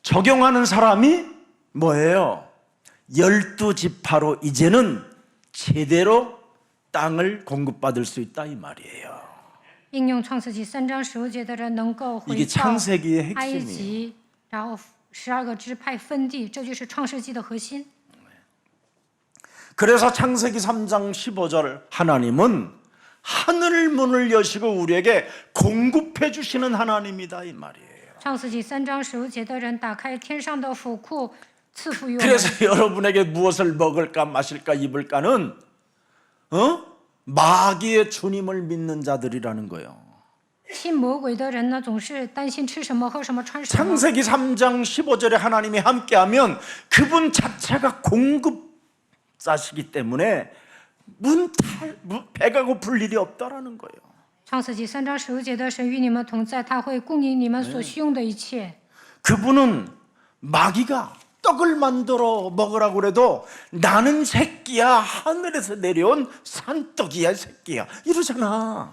적용하는 사람이 뭐예요? 12지파로 이제는 제대로 땅을 공급받을 수 있다 이 말이에요. 应用创世纪3章15节的人能够回 이게 到 창세기의 埃 핵심이에요. 及，然后12个支派分地，这就是创世纪的核心。 그래서 창세기 3장 15절 하나님은 하늘 문을 여시고 우리에게 공급해 주시는 하나님이다 이 말이에요. 创世纪3章15节的人打开天上的府库，赐福于我们。 그래서 여러분에게 무엇을 먹을까 마실까 입을까는 마귀의 주님을 믿는 자들이라는 거예요. 信魔鬼的人呢，总是担心吃什么、喝什么、穿什么。 창세기 3장 15절에 하나님이 함께하면 그분 자체가 공급자시기 때문에 배가 고플 일이 없다라는 거예요. 创世纪3章15节的神与你们同在，他会供应你们所需用的一切。 그분은 마귀가 떡을 만들어 먹으라고 그래도 나는 새끼야 하늘에서 내려온 산떡이야 새끼야 이러잖아.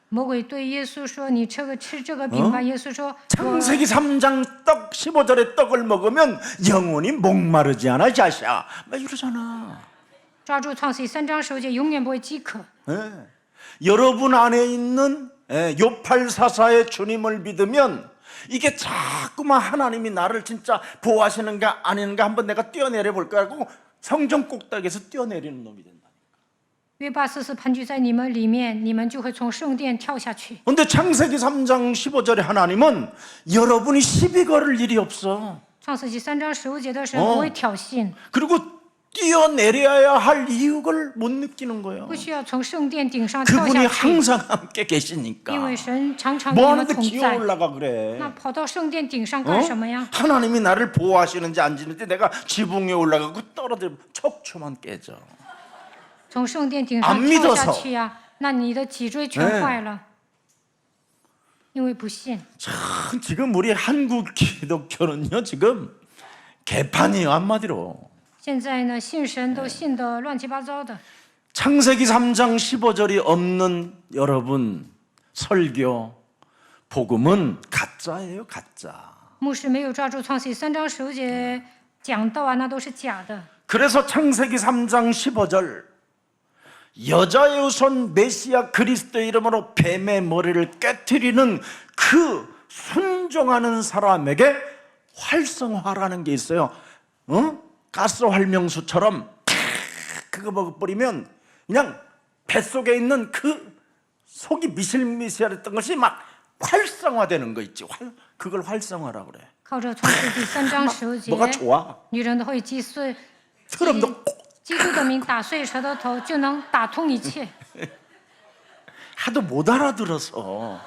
魔鬼对耶稣说：“你吃这个饼吧。”耶稣说：“我 창세기 3장 떡 15절에 떡을 먹으면 영원히 목마르지 않아 자샤 막 이러잖아. 抓住创世纪3章15节，永远不会饥渴。 예. 여러분 안에 있는 요팔사사의 주님을 믿으면 이게 자꾸만 하나님이 나를 진짜 보호하시는가 아닌가 한번 내가 뛰어내려 볼까 하고 성전 꼭대기에서 뛰어내리는 놈이 된다. 约巴斯是盘踞在你们里面，你们就会从圣殿跳下去。 근데 창세기 3장 15절에 하나님은 여러분이 시비 걸을 일이 없어. 创世纪3章15节的神不会挑衅， 그리고 뛰어내려야 할 이유를 못 느끼는 거예요. 不需要从圣殿顶上跳 그분이 下去， 항상 함께 계시니까. 因为神常常与你 뭐 们 하는데 同 기어 在。 올라가 그래. 那跑到圣殿顶上干什么呀？ 하나님이 나를 보호하시는지 안 지는지 내가 지붕에 올라가고 떨어져 척추만 깨져. 从圣殿顶 안 上跳 믿어서 下去呀，那你的脊椎全坏了，因为不信。 참 지금 우리 한국 기독교는요 지금 개판이에요 한마디로. 现在呢，信神都信得乱七八糟的。 창세기 3장 15절이 없는 여러분 설교 복음은 가짜예요 가짜. 牧师没有抓住创世记3章15节讲道啊，那都是假的。 그래서 창세기 3장 15절 여자의 우선 메시아 그리스도의 이름으로 뱀의 머리를 깨트리는 그 순종하는 사람에게 활성화라는 게 있어요. 가스 활명수처럼 그거 먹어버리면 그냥 뱃속에 있는 그 속이 미실미실했던 것이 막 활성화되는 거 있지. 그걸 활성화라고 그래. 靠着创世记3章15节， 뭐가 좋아? 女人都会击碎 트럼도 基督的名打碎舌头头，就能打通一切。 하도 못 알아들어서.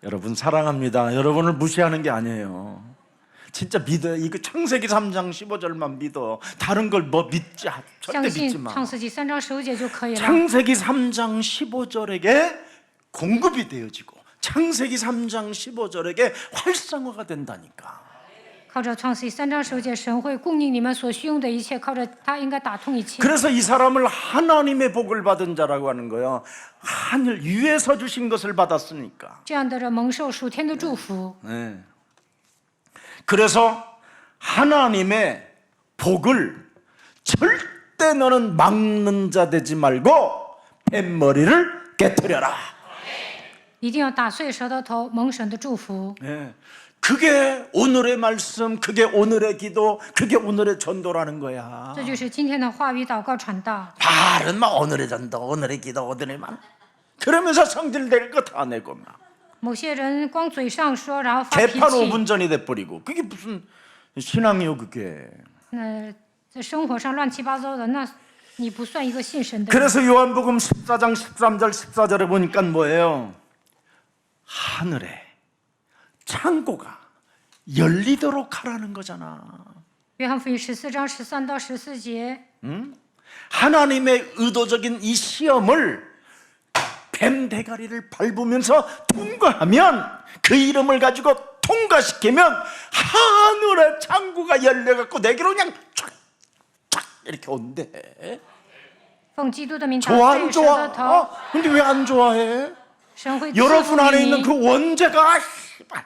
여러분 사랑합니다. 여러분을 무시하는 게 아니에요. 진짜 믿어요. 이거 창세기 3장 15절만 믿어. 다른 걸 뭐 믿지 절대 相 믿지 信 마. 创世纪3章15节就可以了。 창세기 3장 15절에게 공급이 되어지고 창세기 3장 15절에게 활성화가 된다니까. 靠着创世纪3章15节，神会供应你们所需用的一切，靠着它应该打通一切。 그래서 이 사람을 하나님의 복을 받은 자라고 하는 거예요. 하늘 위에서 주신 것을 받았으니까. 这样的人蒙受属天的祝福。 네. 그래서 하나님의 복을 절대 너는 막는 자 되지 말고 뱃머리를 깨트려라. 一定要打碎舌头头，蒙神的祝福。 네. 그게 오늘의 말씀, 그게 오늘의 기도, 그게 오늘의 전도라는 거야. 这就是今天的话语祷告传道。 말은 막 오늘의 전도, 오늘의 기도, 오늘의 말. 그러면서 성질 낼 거 다 내고 막 某些人光嘴上说，然后发脾 개판 气， 5분전이 돼버리고 그게 무슨 신앙이요 그게. 那在生活上乱七八糟的，那你不算一个信神的人。 그래서 요한복음 14장 13절 14절에 보니까 뭐예요? 하늘에 창고가 열리도록 하라는 거잖아. 约翰福音14章13到14节， 하나님의 의도적인 이 시험을 뱀 대가리를 밟으면서 통과하면 그 이름을 가지고 통과시키면 하늘의 창고가 열려갖고 내게로 그냥 쫙쫙 이렇게 온대. 奉基督的名打 좋아 碎 안 舌 좋아? 头头， 근데 왜 안 좋아해? 神会赐 여러분 福 안에 于 있는 你。 그 원죄가 씨발,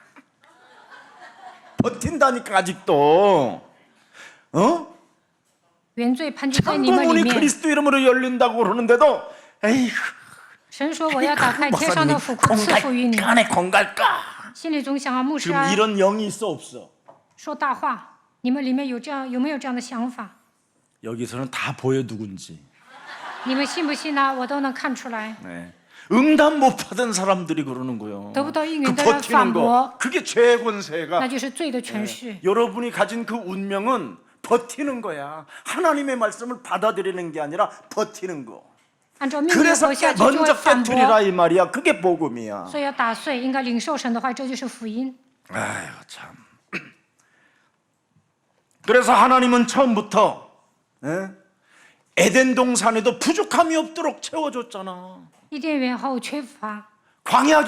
버틴다니까 아직도. 어? 原罪盘踞在你们里 창고문이 面。 그리스도 이름으로 열린다고 그러는데도 에이 神说我要打开天上的府库赐福于你， 안에 공갈까? 心里总想啊，牧师 지금 啊， 이런 영이 있어 없어? 说大话，你们里面有没有这样的想法？ 여기서는 다 보여 누군지. 你们信不信呢？我都能看出来。 네. 응답 못 받은 사람들이 그러는 거예요. 得不到应 그 允的人 버티는 反 거, 驳， 그게 죄의 권세가. 那就是罪的权势。 여러분이 가진 그 운명은 버티는 거야. 하나님의 말씀을 받아들이는 게 아니라 버티는 거. 按照命令 그래서 活下去就会 먼저 反驳， 깨트리라 이 말이야. 그게 복음이야. 所以要打碎，应该领受神的话，这就是福音。 아유 참. 그래서 하나님은 처음부터 에덴 동산에도 부족함이 없도록 채워줬잖아. 伊甸园毫无缺乏， 광야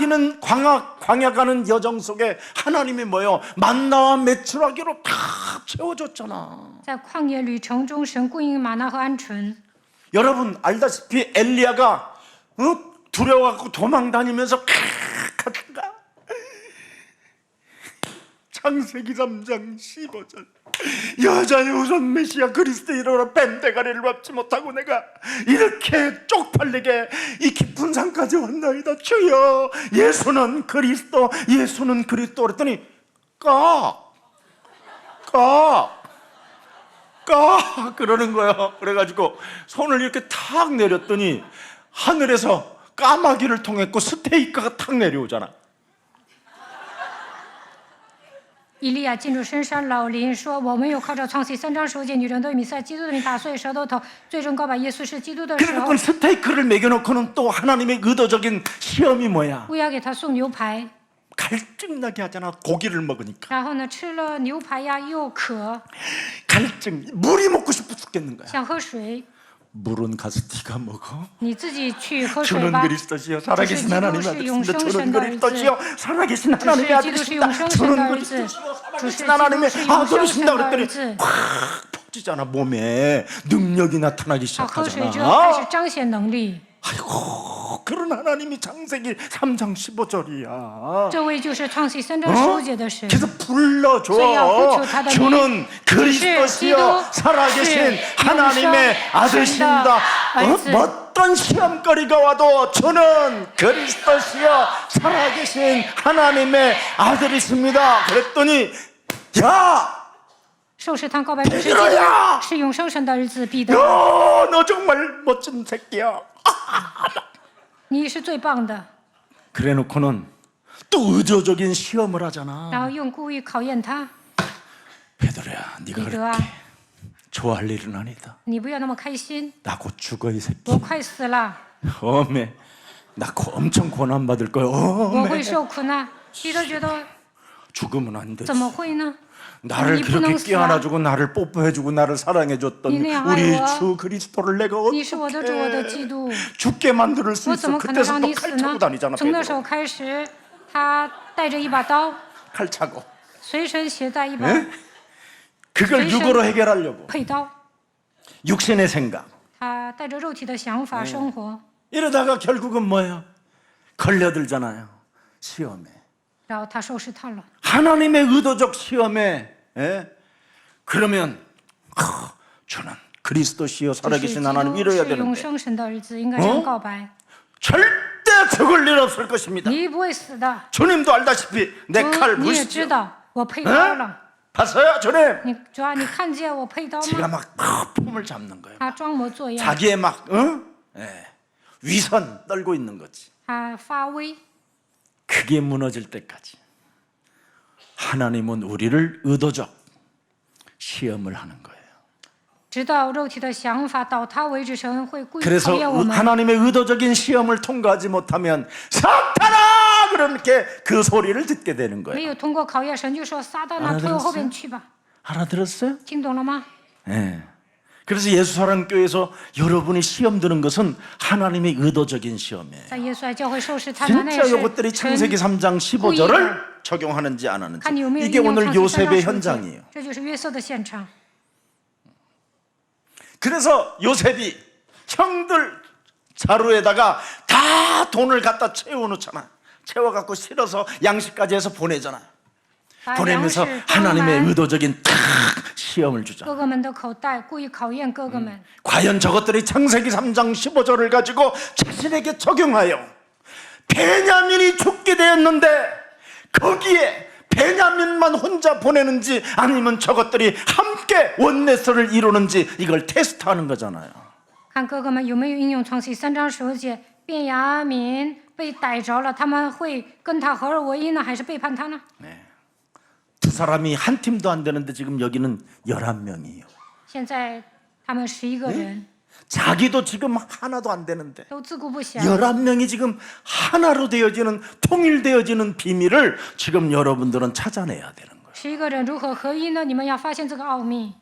가는 여정 속에 하나님이 뭐요? 만나와 메추라기로 다 채워줬잖아. 在旷野旅程中，神供应玛纳和鹌鹑。 여러분 알다시피 엘리야가 두려워갖고 도망다니면서 가다가 창세기 3장 15절 여자의 우선 메시아 그리스도 이름으로 뱀 대가리를 밟지 못하고 내가 이렇게 쪽팔리게 이 깊은 산까지 왔나이다. 주여 예수는 그리스도 예수는 그리스도 그랬더니 까 그러는 거야. 그래가지고 손을 이렇게 탁 내렸더니 하늘에서 까마귀를 통했고 스테이크가 탁 내려오잖아. 以利亚进入深山老林，说：“我们有靠着创世3章15节，女人对弥赛基督的名打碎舌头头，最终告白耶稣是基督的时 그러니까 候， 스테이크를 먹여놓고는 또 하나님의 의도적인 시험이 뭐야? 不要给他送牛排。 갈증나게 하잖아. 고기를 먹으니까 然后呢，吃了牛排呀，又渴， 갈증 물이 먹고 싶어 죽겠는 거야. 想喝水。 물은 가서 네가 먹어. 你自己去喝水 주는 吧。 그리스도시여 살아계신 하나님 아들이십니다. 주는 주는 그리스도시여 살아계신 하나님의 主是基督是永 아들이십니다. 生神 주는 的儿子， 그리스도시여 主是 살아계신 基督 하나님의 是永生神 아들이십니다. 的儿 그랬더니 子。 확 퍼지잖아. 몸에 능력이 나타나기 他喝水之后开始 시작하잖아. 彰显能力。 아이고 그런 하나님이 창세기 3장 15절이야. 这位就是创世3章15节的神。 그래서 불러줘. 주는 그리스도시여 살아계신 하나님의 아들이십니다. 어떤 시험거리가 와도 주는 그리스도시여 살아계신 하나님의 아들이십니다. 그랬더니 야 受试探告白主是基督 베드로야 是永生神的儿子彼得， 너 정말 멋진 새끼야. 你是最棒的。 그래놓고는 또 의도적인 시험을 하잖아. 然后用故意考验他， 베드로야 네가 彼得啊， 그렇게 좋아할 일은 아니다. 你不要那么开心， 나 곧 죽어 이 새끼. 我快死了， 어메 나 엄청 고난 받을 거야. 我 어메 会受苦难。彼得觉得 죽으면 안 되지. 怎么会呢？ 나를 你不 그렇게 能死啊！ 깨안아주고 나를 뽀뽀해주고 나를 사랑해줬던 你那样爱 우리 我， 주 그리스도를 내가 你是我的主，我的 어떻게 基督， 죽게 만들 수 我怎 있어? 么可能 그때서 让 또 你死 칼 呢 차고 다니잖아. 从那时 베드로. 候开始，他带着一把刀， 칼 차고. 随身携带一把 예? 그걸随身 육으로 해결하려고. 佩刀， 육신의 생각. 他带着肉体的想法生活， 이러다가 결국은 뭐예요? 걸려들잖아요. 시험에. 然后他受试探了。 하나님의 의도적 시험에. 예? 그러면 저는 그리스도시여 就是基 살아계신 督 하나님 이래야 是永 되는데 生神的儿子，应该这样告白： 절대 죽을 일 없을 것입니다. 你不会死的。 주님도 알다시피 내 主 칼 ，你也 보시죠. 知道我配 어? 刀了。 봤어요, 주님? 主啊，你看见我配刀 제가 吗？ 막 폼을 잡는 거예요. 他装模作样， 자기의 막 예, 위선 떨고 있는 거지. 他发威。 그게 무너질 때까지 하나님은 우리를 의도적 시험을 하는 거예요. 直到肉体的想法倒塌为止，神会故意 그래서 考验我们。 하나님의 의도적인 시험을 통과하지 못하면 사탄아! 그렇게 그 소리를 듣게 되는 没 거예요. 有通过考验，神就说：“撒旦啊，退我后边去吧。 알아들었어요? ”听懂了吗？ 예. 그래서 예수사랑교회에서 여러분이 시험 드는 것은 하나님의 의도적인 시험이에요. 在耶稣爱教会受试探的那 진짜 也 이것들이 是 창세기 神 3장 15절을 적용하는지 안 하는지. 看你有没有 이게 应用 오늘 创世三 요셉의 章十五 현장이에요. 节。这就是约瑟的现场。 그래서 요셉이 형들 자루에다가 다 돈을 갖다 채워놓잖아. 채워갖고 실어서 양식까지 해서 보내잖아. 把粮 보내면서 食装 하나님의 满 의도적인 탁 시험을 주자. 哥哥们的口袋，故意考验哥哥们。 과연 저것들이 창세기 3장 15절을 가지고 자신에게 적용하여 베냐민이 죽게 되었는데 거기에 베냐민만 혼자 보내는지 아니면 저것들이 함께 원내서를 이루는지 이걸 테스트하는 거잖아요. 看哥哥们有没有应用创世三章15节，便雅悯被逮着了，他们会跟他合而为一呢，还是背叛他呢？ 두 사람이 한 팀도 안 되는데 지금 여기는 11명이에요. 现在他们11个人 자기도 지금 하나도 안 되는데 都自顾不暇， 11명이 지금 하나로 되어지는 통일되어지는 비밀을 지금 여러분들은 찾아내야 되는 거예요. 11个人如何合一呢？你们要发现这个奥秘。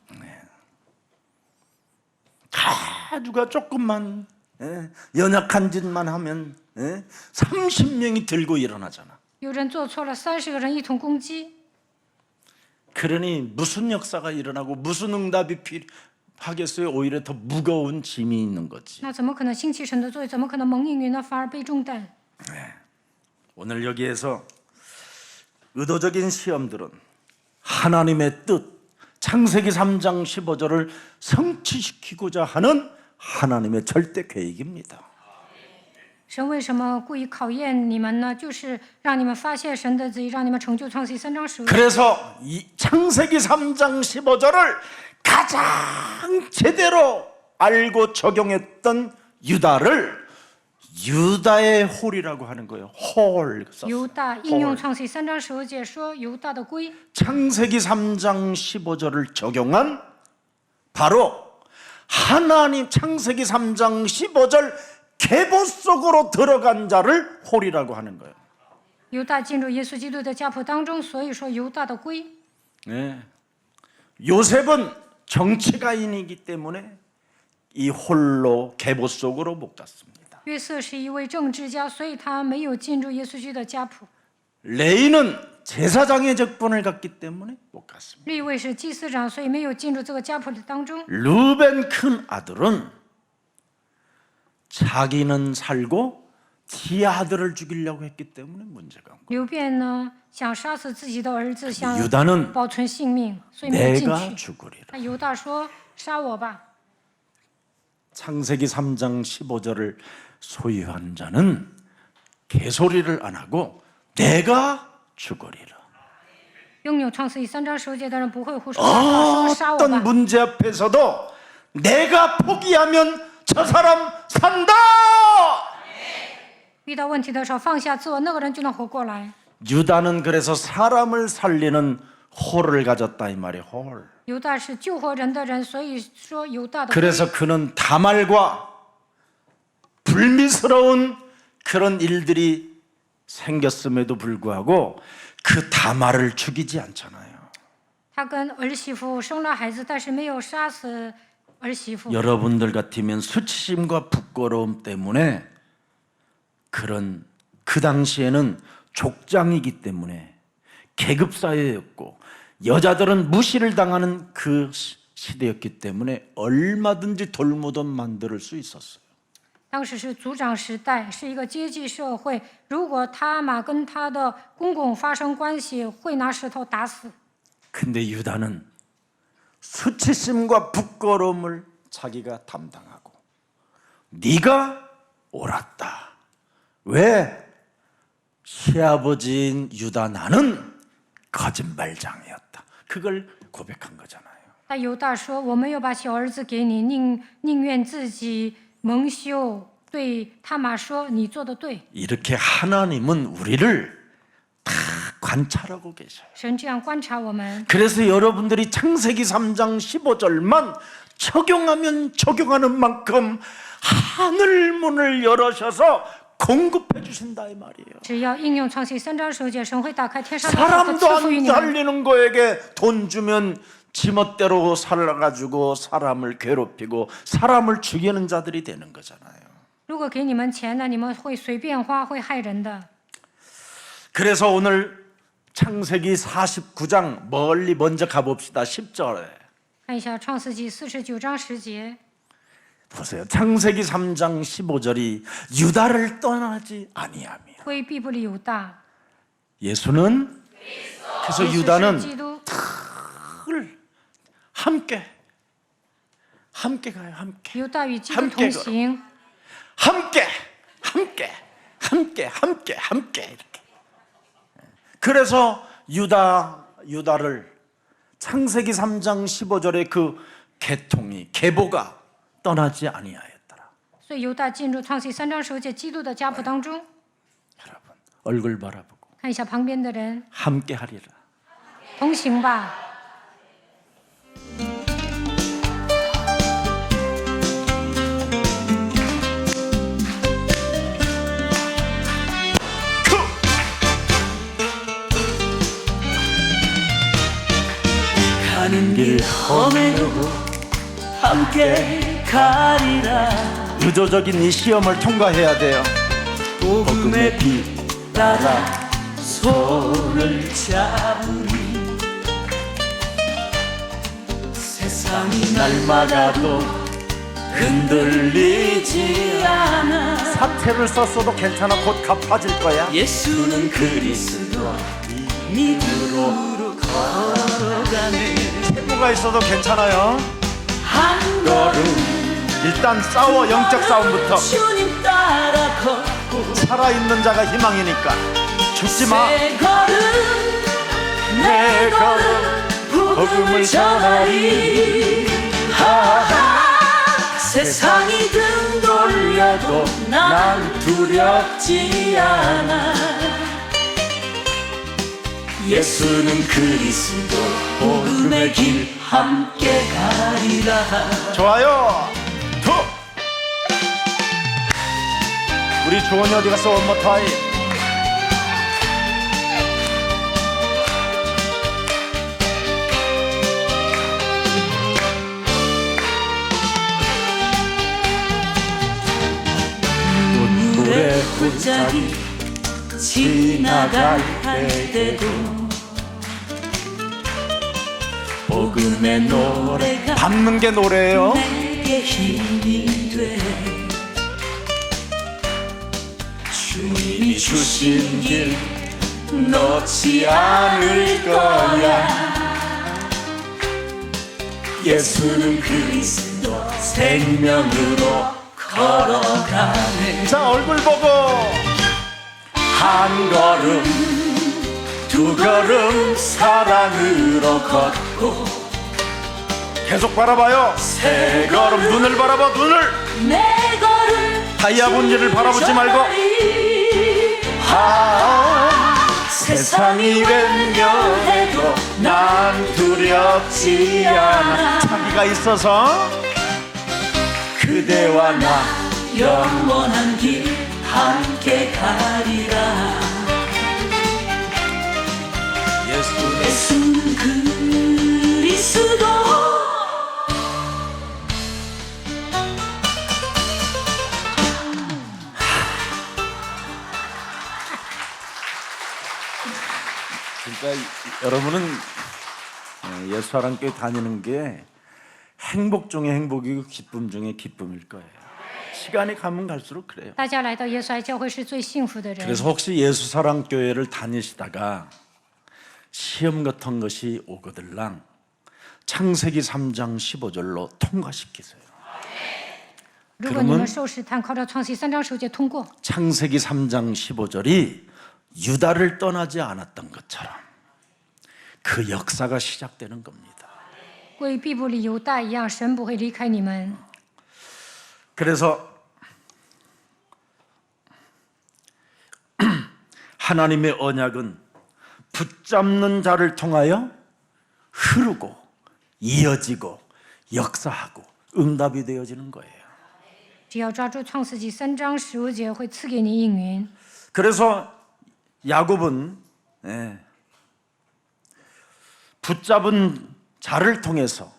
다 누가 조금만 연약한 짓만 하면 30명이 들고 일어나잖아. 有人做错了，30个人一同攻击， 그러니 무슨 역사가 일어나고 무슨 응답이 필요하겠어요? 오히려 더 무거운 짐이 있는 거지. 那怎么可能兴起神的作为？怎么可能蒙应允呢？反而背重担。 오늘 여기에서 의도적인 시험들은 하나님의 뜻, 창세기 3장 15절을 성취시키고자 하는 하나님의 절대 계획입니다. 神为什么故意考验你们呢？就是让你们发现神的旨意，让你们成就创世3章15节。 그래서 이 창세기 3장 15절을 가장 제대로 알고 적용했던 유다를 유다의 홀이라고 하는 거예요. 홀. 犹大应用创世3章15节说犹大的龟， 창세기 3장 15절을 적용한 바로 하나님 창세기 3장 15절 계보 속으로 들어간 자를 홀이라고 하는 거예요. 犹大进入耶稣基督的家谱当中，所以说犹大的龟。 네. 요셉은 정치가인이기 때문에 이 홀로 계보 속으로 못 갔습니다. 约瑟是一位政治家，所以他没有进入耶稣基督的家谱。 레이는 제사장의 직분을 갖기 때문에 못 갔습니다. 利位是祭司长，所以没有进入这个家谱的当中。 루벤 큰 아들은 자기는 살고 지 아들을 죽이려고 했기 때문에 문제가 온 거예요. 刘辩呢，想杀死自己的儿子，想 유다는 保存性命，所以没有进 내가 去。 죽으리라. 那犹大说：“杀我吧。 창세기 3장 15절을 소유한 자는 개소리를 안 하고 내가 죽으리라. 拥有创世3章15节的人不会胡说八道，说杀我 어떤 吧。 문제 앞에서도 내가 포기하면 저 사람 산다. 遇到问题的时候，放下自我，那个人就能活过来。 유다는 그래서 사람을 살리는 홀을 가졌다 이 말이에요. 홀. 犹大是救活人的人，所以说犹大的龟。 그래서 그는 다말과 불미스러운 그런 일들이 생겼음에도 불구하고 그 다말을 죽이지 않잖아요. 他跟儿媳妇生了孩子，但是没有杀死儿媳妇。 여러분들 같으면 수치심과 부끄러움 때문에 그런 그 당시에는 족장이기 때문에 계급 사회였고 여자들은 무시를 당하는 그 시대였기 때문에 얼마든지 돌무덤 만들 수 있었어요. 当时是族长时代，是一个阶级社会。如果他玛跟他的公公发生关系，会拿石头打死。 근데 유다는 수치심과 부끄러움을 자기가 담당하고 네가 옳았다. 왜? 시아버지인 유다 나는 거짓말장이었다. 그걸 고백한 거잖아요. 但犹大说：“我没有把小儿子给你，宁愿自己蒙羞。”对他玛说：“你做的对。” 이렇게 하나님은 우리를 다 관찰하고 계셔요. 神这样观察我们， 그래서 여러분들이 창세기 3장 15절만 적용하면 적용하는 만큼 하늘 문을 열으셔서 공급해 주신다 이 말이에요. 只要应用创世3章9节，神会打开天上的门和 사람도 赐福于 안 你们。 달리는 거에게 돈 주면 지멋대로 살아가지고 사람을 괴롭히고 사람을 죽이는 자들이 되는 거잖아요. 如果给你们钱呢，你们会随便花，会害人的。 그래서 오늘 창세기 49장 멀리 먼저 가봅시다. 10절에 看一下创世纪49章10节， 보세요. 창세기 3장 15절이 유다를 떠나지 아니하며 规避不了犹大。 예수는 그래서 耶稣是 유다는 基督， 함께 가요. 함께 犹大与基督 함께 同行。 함께 이렇게. 그래서 유다를 창세기 3장 15절의 그 계보가 떠나지 아니하였더라. 所以犹大进入创世3章9节基督的家谱当中。 여러분 얼굴 바라보고 看一下旁边的人， 함께 하리라. 同行吧。 가는 길 험해도 함께 가리라. 의도적인 이 시험을 통과해야 돼요. 복음의 빛 따라 손을 잡으리. 세상이 날 막아도 흔들리지 않아. 사태를 썼어도 괜찮아. 곧 갚아질 거야. 예수는 그리스도 믿음으로 걸어가네. 뭐가 있어도 괜찮아요. 한 걸음 일단 싸워. 영적 싸움부터. 주님 따라 걷고 살아있는 자가 희망이니까 죽지 마. 내 걸음 내 걸음 복음을 전하리. 세상이 등 돌려도 난 두렵지 않아. 예수는 그리스도 복음의 길 함께 가리라. 좋아요. 투. 우리 주원이 어디 갔어? 원모 타임. 눈물의 굴짝이 지나갈 때도 복음의 노래가 밟는 게 노래예요. 내게 힘이 돼. 주님이 주신 길 놓지 않을 거야. 예수는 그리스도 생명으로 걸어가네. 자, 얼굴 보고 한 걸음 두 걸음 사랑으로 걷고 계속 바라봐요. 세 걸음 눈을 바라봐. 눈을. 내 걸음 다이아몬드를 바라보지 말고. 세상이 외면해도 난 두렵지 않아. 자기가 있어서 그대와 나 영원한 길 함께 가리라. 그러니까 여러분은 예수사랑교회 다니는 게 행복 중에 행복이고 기쁨 중에 기쁨일 거예요. 시간이 가면 갈수록 그래요. 大家来到耶稣爱教会是最幸福的人。 그래서 혹시 예수사랑교회를 다니시다가 시험 같은 것이 오거들랑 창세기 3장 15절로 통과시키세요. 如果你们受试探，靠着创世3章10节通过， 창세기 3장 15절이 유다를 떠나지 않았던 것처럼 그 역사가 시작되는 겁니다. 归必不离犹大一样，神不会离开你们。 그래서 하나님의 언약은 붙잡는 자를 통하여 흐르고 이어지고 역사하고 응답이 되어지는 거예요. 只要抓住创世纪3章15节，会赐给你应允。 그래서 야곱은 붙잡은 자를 통해서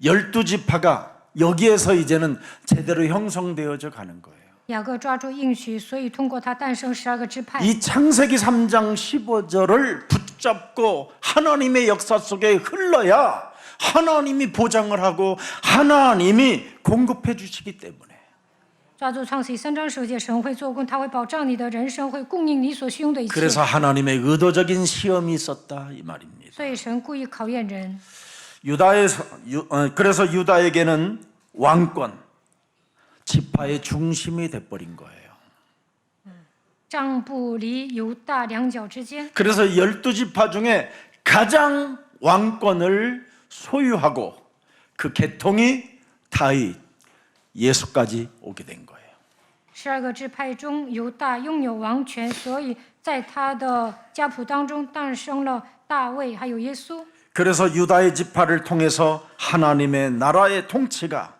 12지파가 여기에서 이제는 제대로 형성되어져 가는 거예요. 雅各抓住应许，所以通过他诞生12个支派。 이 창세기 3장 15절을 붙잡고 하나님의 역사 속에 흘러야 하나님이 보장을 하고 하나님이 공급해 주시기 때문에 抓住创世纪3章15节，神会做工，他会保障你的人生，会供应你所需用的一切。 그래서 하나님의 의도적인 시험이 있었다 이 말입니다. 所以神故意考验人。 그래서 유다에게는 왕권, 지파의 중심이 돼버린 거예요. 杖不离犹大两脚之间， 그래서 12지파 중에 가장 왕권을 소유하고 그 계통이 다윗, 예수까지 오게 된 거예요. 12个支派中，犹大拥有王权，所以在他的家谱当中诞生了大卫，还有耶稣。 그래서 유다의 지파를 통해서 하나님의 나라의 통치가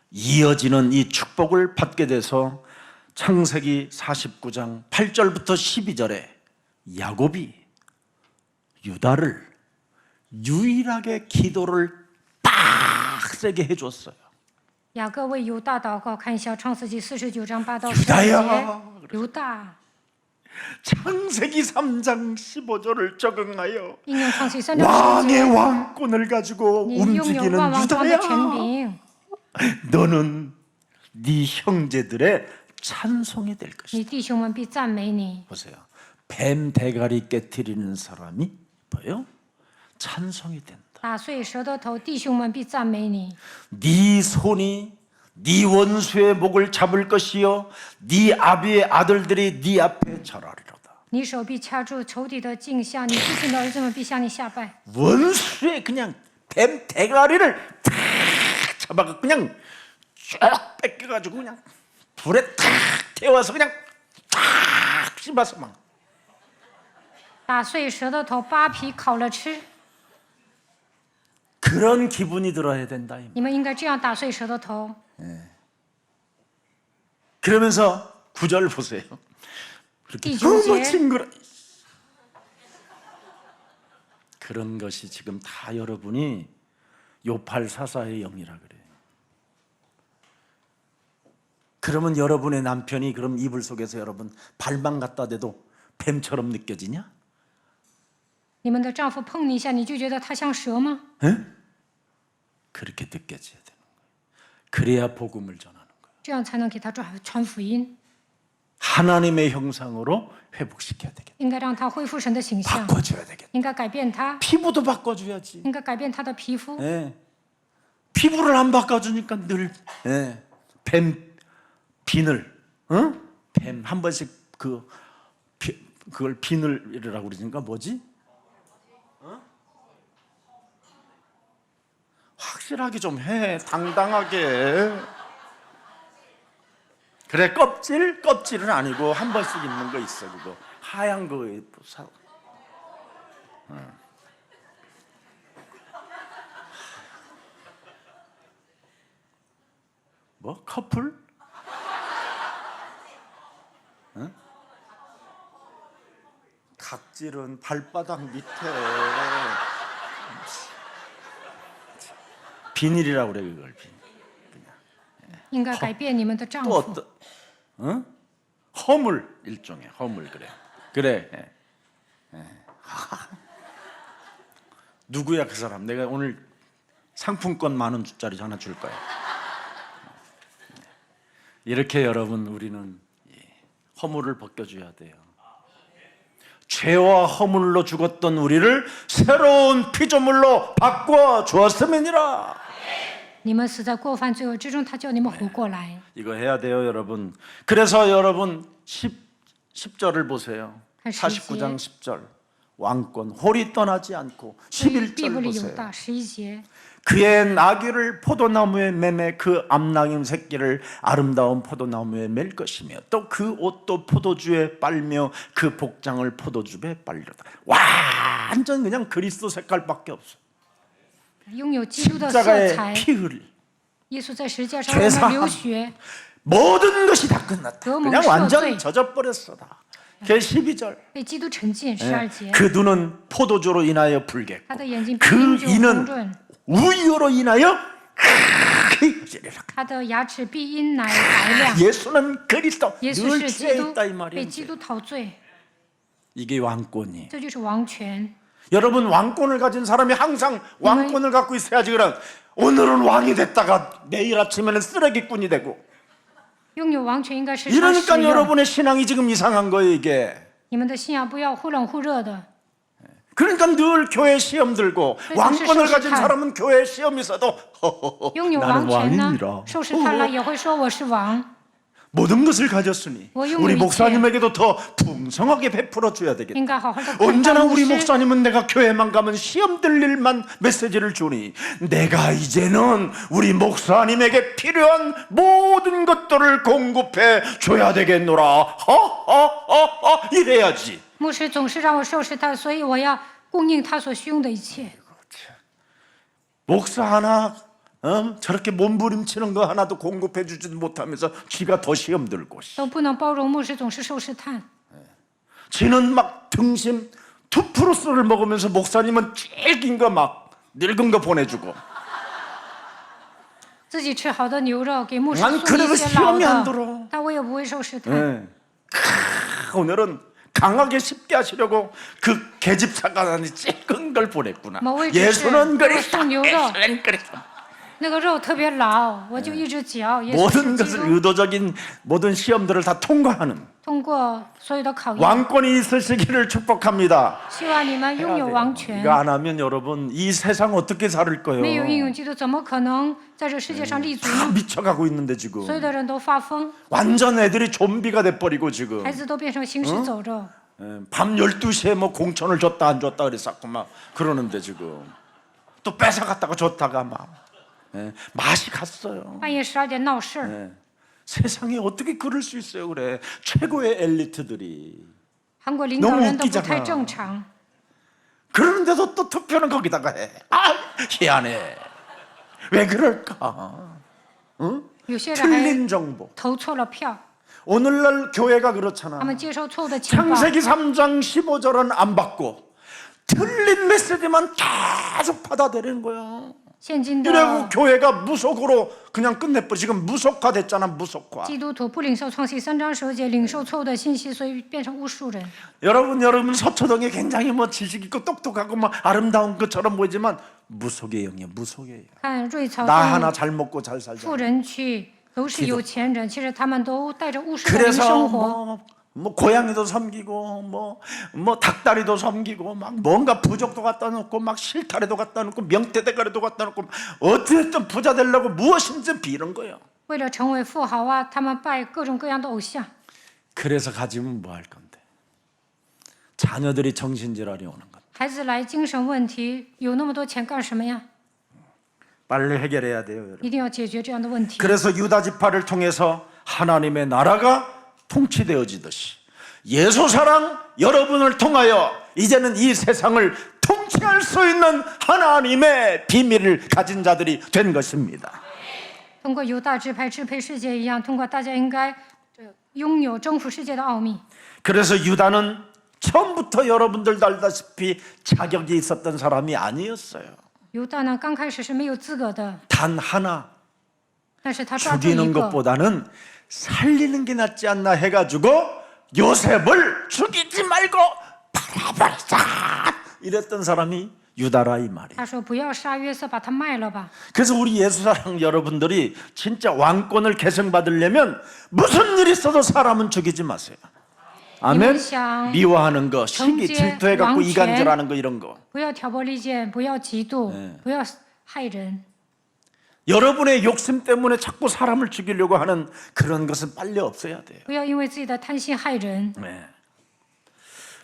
이어지는 이 축복을 받게 돼서 창세기 49장 8절부터 12절에 야곱이 유다를 유일하게 기도를 빡세게 해줬어요. 雅各为犹大祷告，看一下创世纪49章8到 유다야 12节。犹大， 창세기 3장 15절을 적응하여 应用创世纪3章15 왕의 节， 왕권을 가지고 你拥有 움직이는 万王中的 유다야. 权柄， 너는 네 형제들의 찬송이 될 것이다. 你弟兄们必赞美你。 보세요. 뱀 대가리 깨트리는 사람이 뭐예요? 찬송이 된다. 打碎蛇的头，弟兄们必赞美你。 네 손이 네 원수의 목을 잡을 것이요 네 아비의 아들들이 네 앞에 절하리로다. 你手必掐住仇敌的颈项，你父亲的儿子们必向你下拜。 원수의 그냥 뱀 대가리를 탁 잡아가 그냥 쫙 뺏겨가지고 그냥 불에 탁 태워서 그냥 탁 씹어서 막 打碎蛇的头，扒皮烤了吃。 그런 기분이 들어야 된다. 이 말. 你们应该这样打碎蛇的头。 그러면서 9절 보세요. 그렇게 너무 징그러. 그런 것이 지금 다 여러분이 요팔사사의 영이라 그래요. 그러면 여러분의 남편이 그럼 이불 속에서 여러분 발만 갖다 대도 뱀처럼 느껴지냐? 你们的丈夫碰你一下，你就觉得他像蛇吗？ 에? 그렇게 느껴져야 되는 거예요. 그래야 복음을 전하는 거예요. 这样才能给他传福音。 하나님의 형상으로 회복시켜야 되겠다. 应该让他恢复神的形象， 바꿔줘야 되겠다. 应该改变他， 피부도 바꿔줘야지. 应该改变他的皮肤。 예. 피부를 안 바꿔주니까 늘 뱀 비늘, 뱀 한 번씩 그걸 비늘이라고 그러니까 뭐지? 확실하게 좀 해, 당당하게. 그래 껍질은 아니고 한 번씩 있는 거 있어 그거 하얀 거 사. 뭐 커플? 응? 각질은 발바닥 밑에 비닐이라고 그래 그걸 비닐. 应该改变你们的丈 또 夫。 어떤 허물 일종의 허물 그래 누구야 그 사람? 내가 오늘 상품권 10,000원짜리 하나 줄 거야. 이렇게 여러분 우리는 허물을 벗겨줘야 돼요. 죄와 허물로 죽었던 우리를 새로운 피조물로 바꿔 주었음이니라. 你们死在过犯罪恶之中，他叫你们活过来。 이거 해야 돼요, 여러분. 그래서 여러분 10절을 보세요. 49장 10절. 왕권 홀이 떠나지 않고 并不 11절 里有 보세요. 大11节， 그의 나귀를 포도나무에 매매 그 암낭임 새끼를 아름다운 포도나무에 맬 것이며 또 그 옷도 포도주에 빨며 그 복장을 포도주에 빨리로다. 완전 그냥 그리스도 색깔밖에 없어. 拥有基督的色 십자가의 彩。 피 흘리 耶稣在十字架上为我们流血， 모든 것이 다 끝났다. 너무 그냥 완전 무서워져요. 젖어버렸어 다. 그 12절 被基督沉浸。12节， 그 눈은 포도주로 인하여 붉겠고 他的眼睛 그 必因酒红 이는 润， 우유로 인하여 크리라. 他的牙齿必因奶白亮。 예수는 그리스도 耶稣 늘 是 죄 基督 있다 이 被 말이에요. 基督陶醉， 이게 왕권이. 这就是王权。 여러분 왕권을 가진 사람이 항상 왕권을 갖고 있어야지. 그럼 오늘은 왕이 됐다가 내일 아침에는 쓰레기꾼이 되고. 拥有王权应该时常使 이러니까 用。 여러분의 신앙이 지금 이상한 거예요 이게. 你们的信仰不要忽冷忽热的。 그러니까 늘 교회 시험 들고 왕권을 가진 사람은 교회 시험 있어도 拥有 나는 王权呢 왕이니라. ，受试探了也会说我是王。 모든 것을 가졌으니 뭐 우리 용을 목사님에게도 더 풍성하게 베풀어 줘야 되겠다. 应该好好的宽 언제나 大牧 우리 师。 목사님은 내가 교회만 가면 시험 들 일만 메시지를 주니 내가 이제는 우리 목사님에게 필요한 모든 것들을 공급해 줘야 되겠노라. 이래야지. 牧师总是让我受试探，所以我要供应他所需用的一切。 목사 하나 저렇게 몸부림치는 거 하나도 공급해 주지도 못하면서 지가 더 시험 들고 都不能包容牧师总是受试探。 지는 막 등심 2%를 먹으면서 목사님은 제일 긴 거 막 늙은 거 보내주고 自己吃好的牛肉给牧师 난 送 그래도 一些老 시험이 안 的 들어. ，但我也不会受试探。 네. 오늘은 강하게 쉽게 하시려고 그 계집사가 아니 찔끈 걸 보냈구나. 뭐 예수는 왜 그리스도,送牛肉？ 예수는 그리스도. 那个肉特别老，我就一直嚼。耶稣 모든 是基 것을 督， 의도적인 모든 시험들을 다 통과하는 通过所有的考验， 왕권이 있으시기를 축복합니다. 希望你们拥有王权 이거 。안 하면 여러분 이 세상 어떻게 살 거예요? 没有应用基督，怎么可能在这世界上立足 다 呢？ 미쳐가고 있는데 지금 所有的人都发疯， 완전 애들이 좀비가 돼버리고 지금 孩子都变成行尸走肉。 밤 12시에 뭐 공천을 줬다 안 줬다 그랬었고 막 그러는데 지금 또 뺏어갔다가 줬다가 막 맛이 갔어요. 半夜12点闹事儿， 세상에 어떻게 그럴 수 있어요? 그래 최고의 엘리트들이 韩国领导 너무 人都不 웃기잖아 太正常。 그러는데도 또 투표는 거기다가 해. 아 희한해. 왜 그럴까? 有些人还 틀린 정보. 投错了票， 오늘날 교회가 그렇잖아. 他们接收错误的情报。 창세기 3장 15절은 안 받고 틀린 메시지만 계속 받아들이는 거야. 现今 이래고 的 교회가 무속으로 그냥 끝내버려. 지금 무속화됐잖아. 무속화. 基督徒不领受创世3章10节，领受错误的信息，所以变成巫术人。 여러분 서초동에 굉장히 뭐 지식 있고 똑똑하고 막 아름다운 것처럼 보이지만 무속의 영이야. 무속의 영. 看瑞草 나 하나 洞 잘 먹고 잘 살자. 富人区都是有钱人，其实他们都带着巫术的灵 그래서 生活。 뭐 고양이도 섬기고 뭐 닭다리도 섬기고 막 뭔가 부적도 갖다 놓고 막 실타래도 갖다 놓고 명태대가리도 갖다 놓고 어쨌든 부자 되려고 무엇인지 비는 거예요. 为了成为富豪啊，他们拜各种各样的偶像。 그래서 가지면 뭐 할 건데? 자녀들이 정신질환이 오는 것. 孩子来精神问题，有那么多钱干什么呀？ 빨리 해결해야 돼요, 여러분. 一定要解决这样的问题。 그래서 유다 지파를 통해서 하나님의 나라가 통치되어지듯이 예수 사랑 여러분을 통하여 이제는 이 세상을 통치할 수 있는 하나님의 비밀을 가진 자들이 된 것입니다. 通过犹大支派支配世界一样，通过大家应该拥有征服世界的奥秘。 그래서 유다는 처음부터 여러분들도 알다시피 자격이 있었던 사람이 아니었어요. 犹大呢，刚开始是没有资格的， 단 하나 但是他抓住 죽이는 一个， 것보다는 살리는 게 낫지 않나 해가지고 요셉을 죽이지 말고 살아버리자 이랬던 사람이 유다라 이 말이에요. 他说不要杀约瑟，把他卖了吧。 그래서 우리 예수사랑 여러분들이 진짜 왕권을 계승받으려면 무슨 일이 있어도 사람은 죽이지 마세요. 아멘. 미워하는 거, 시기, 질투해갖고 이간질하는 거 이런 거. 不要挑拨离间，不要嫉妒，不要害人。 여러분의 욕심 때문에 자꾸 사람을 죽이려고 하는 그런 것은 빨리 없어야 돼요. 不要因为自己的贪心害人。 네.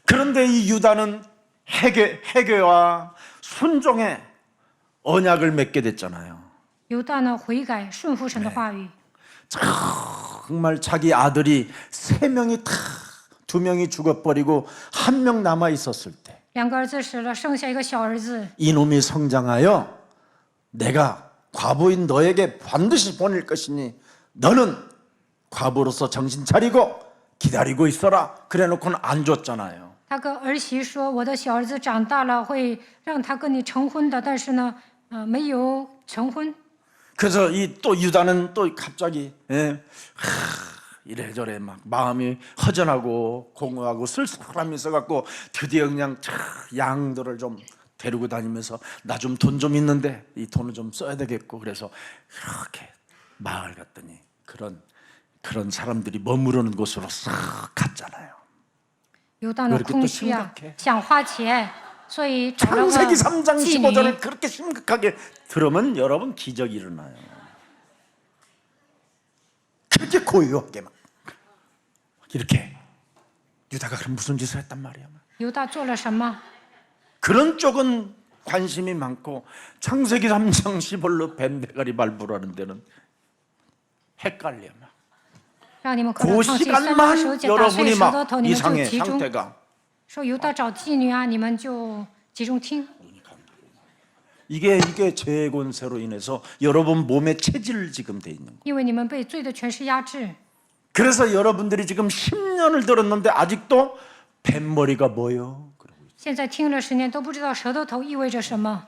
그런데 이 유다는 회개와 순종의 언약을 맺게 됐잖아요. 犹大呢悔改顺服神的话语， 정말 자기 아들이 3명이 다 2명이 죽어버리고 1명 남아 있었을 때 2个儿子死了，剩下一个小儿子。 이놈이 성장하여 내가 과부인 너에게 반드시 보낼 것이니 너는 과부로서 정신 차리고 기다리고 있어라. 그래놓고는 안 줬잖아요. 他跟儿媳说：“我的小儿子长大了，会让他跟你成婚的。”但是呢，没有成婚。 그래서 이 또 유다는 또 갑자기 이래저래 막 마음이 허전하고 공허하고 쓸쓸함이 있어갖고 드디어 그냥 양들을 좀 데리고 다니면서 나 좀 돈 좀 있는데 이 돈을 좀 써야 되겠고 그래서 이렇게 마을 갔더니 그런 사람들이 머무르는 곳으로 싹 갔잖아요. 犹大呢空虚啊，想花钱，所以找了个 창세기 3장 妓 15절을 女。 그렇게 심각하게 들으면 여러분 기적이 일어나요. 그렇게 고요하게 막 이렇게 유다가 그럼 무슨 짓을 했단 말이야. 犹大做了什么？ 그런 쪽은 관심이 많고 창세기 3장 15절로 뱀대가리 발부라는 데는 헷갈려. 让你们可能 그 创新3章手 시간만 剪打碎 여러분이 舌头 막 头，你们就 이상해 集中 상태가. 说犹大找妓女啊，你们就集中听。 이게 죄의 권세로 인해서 여러분 몸에 체질 지금 돼 있는 거예요. 因为你们被罪的权势压制， 그래서 여러분들이 지금 10년을 들었는데 아직도 뱀머리가 뭐요? 现在听了10年都不知道舌头头意味着什么，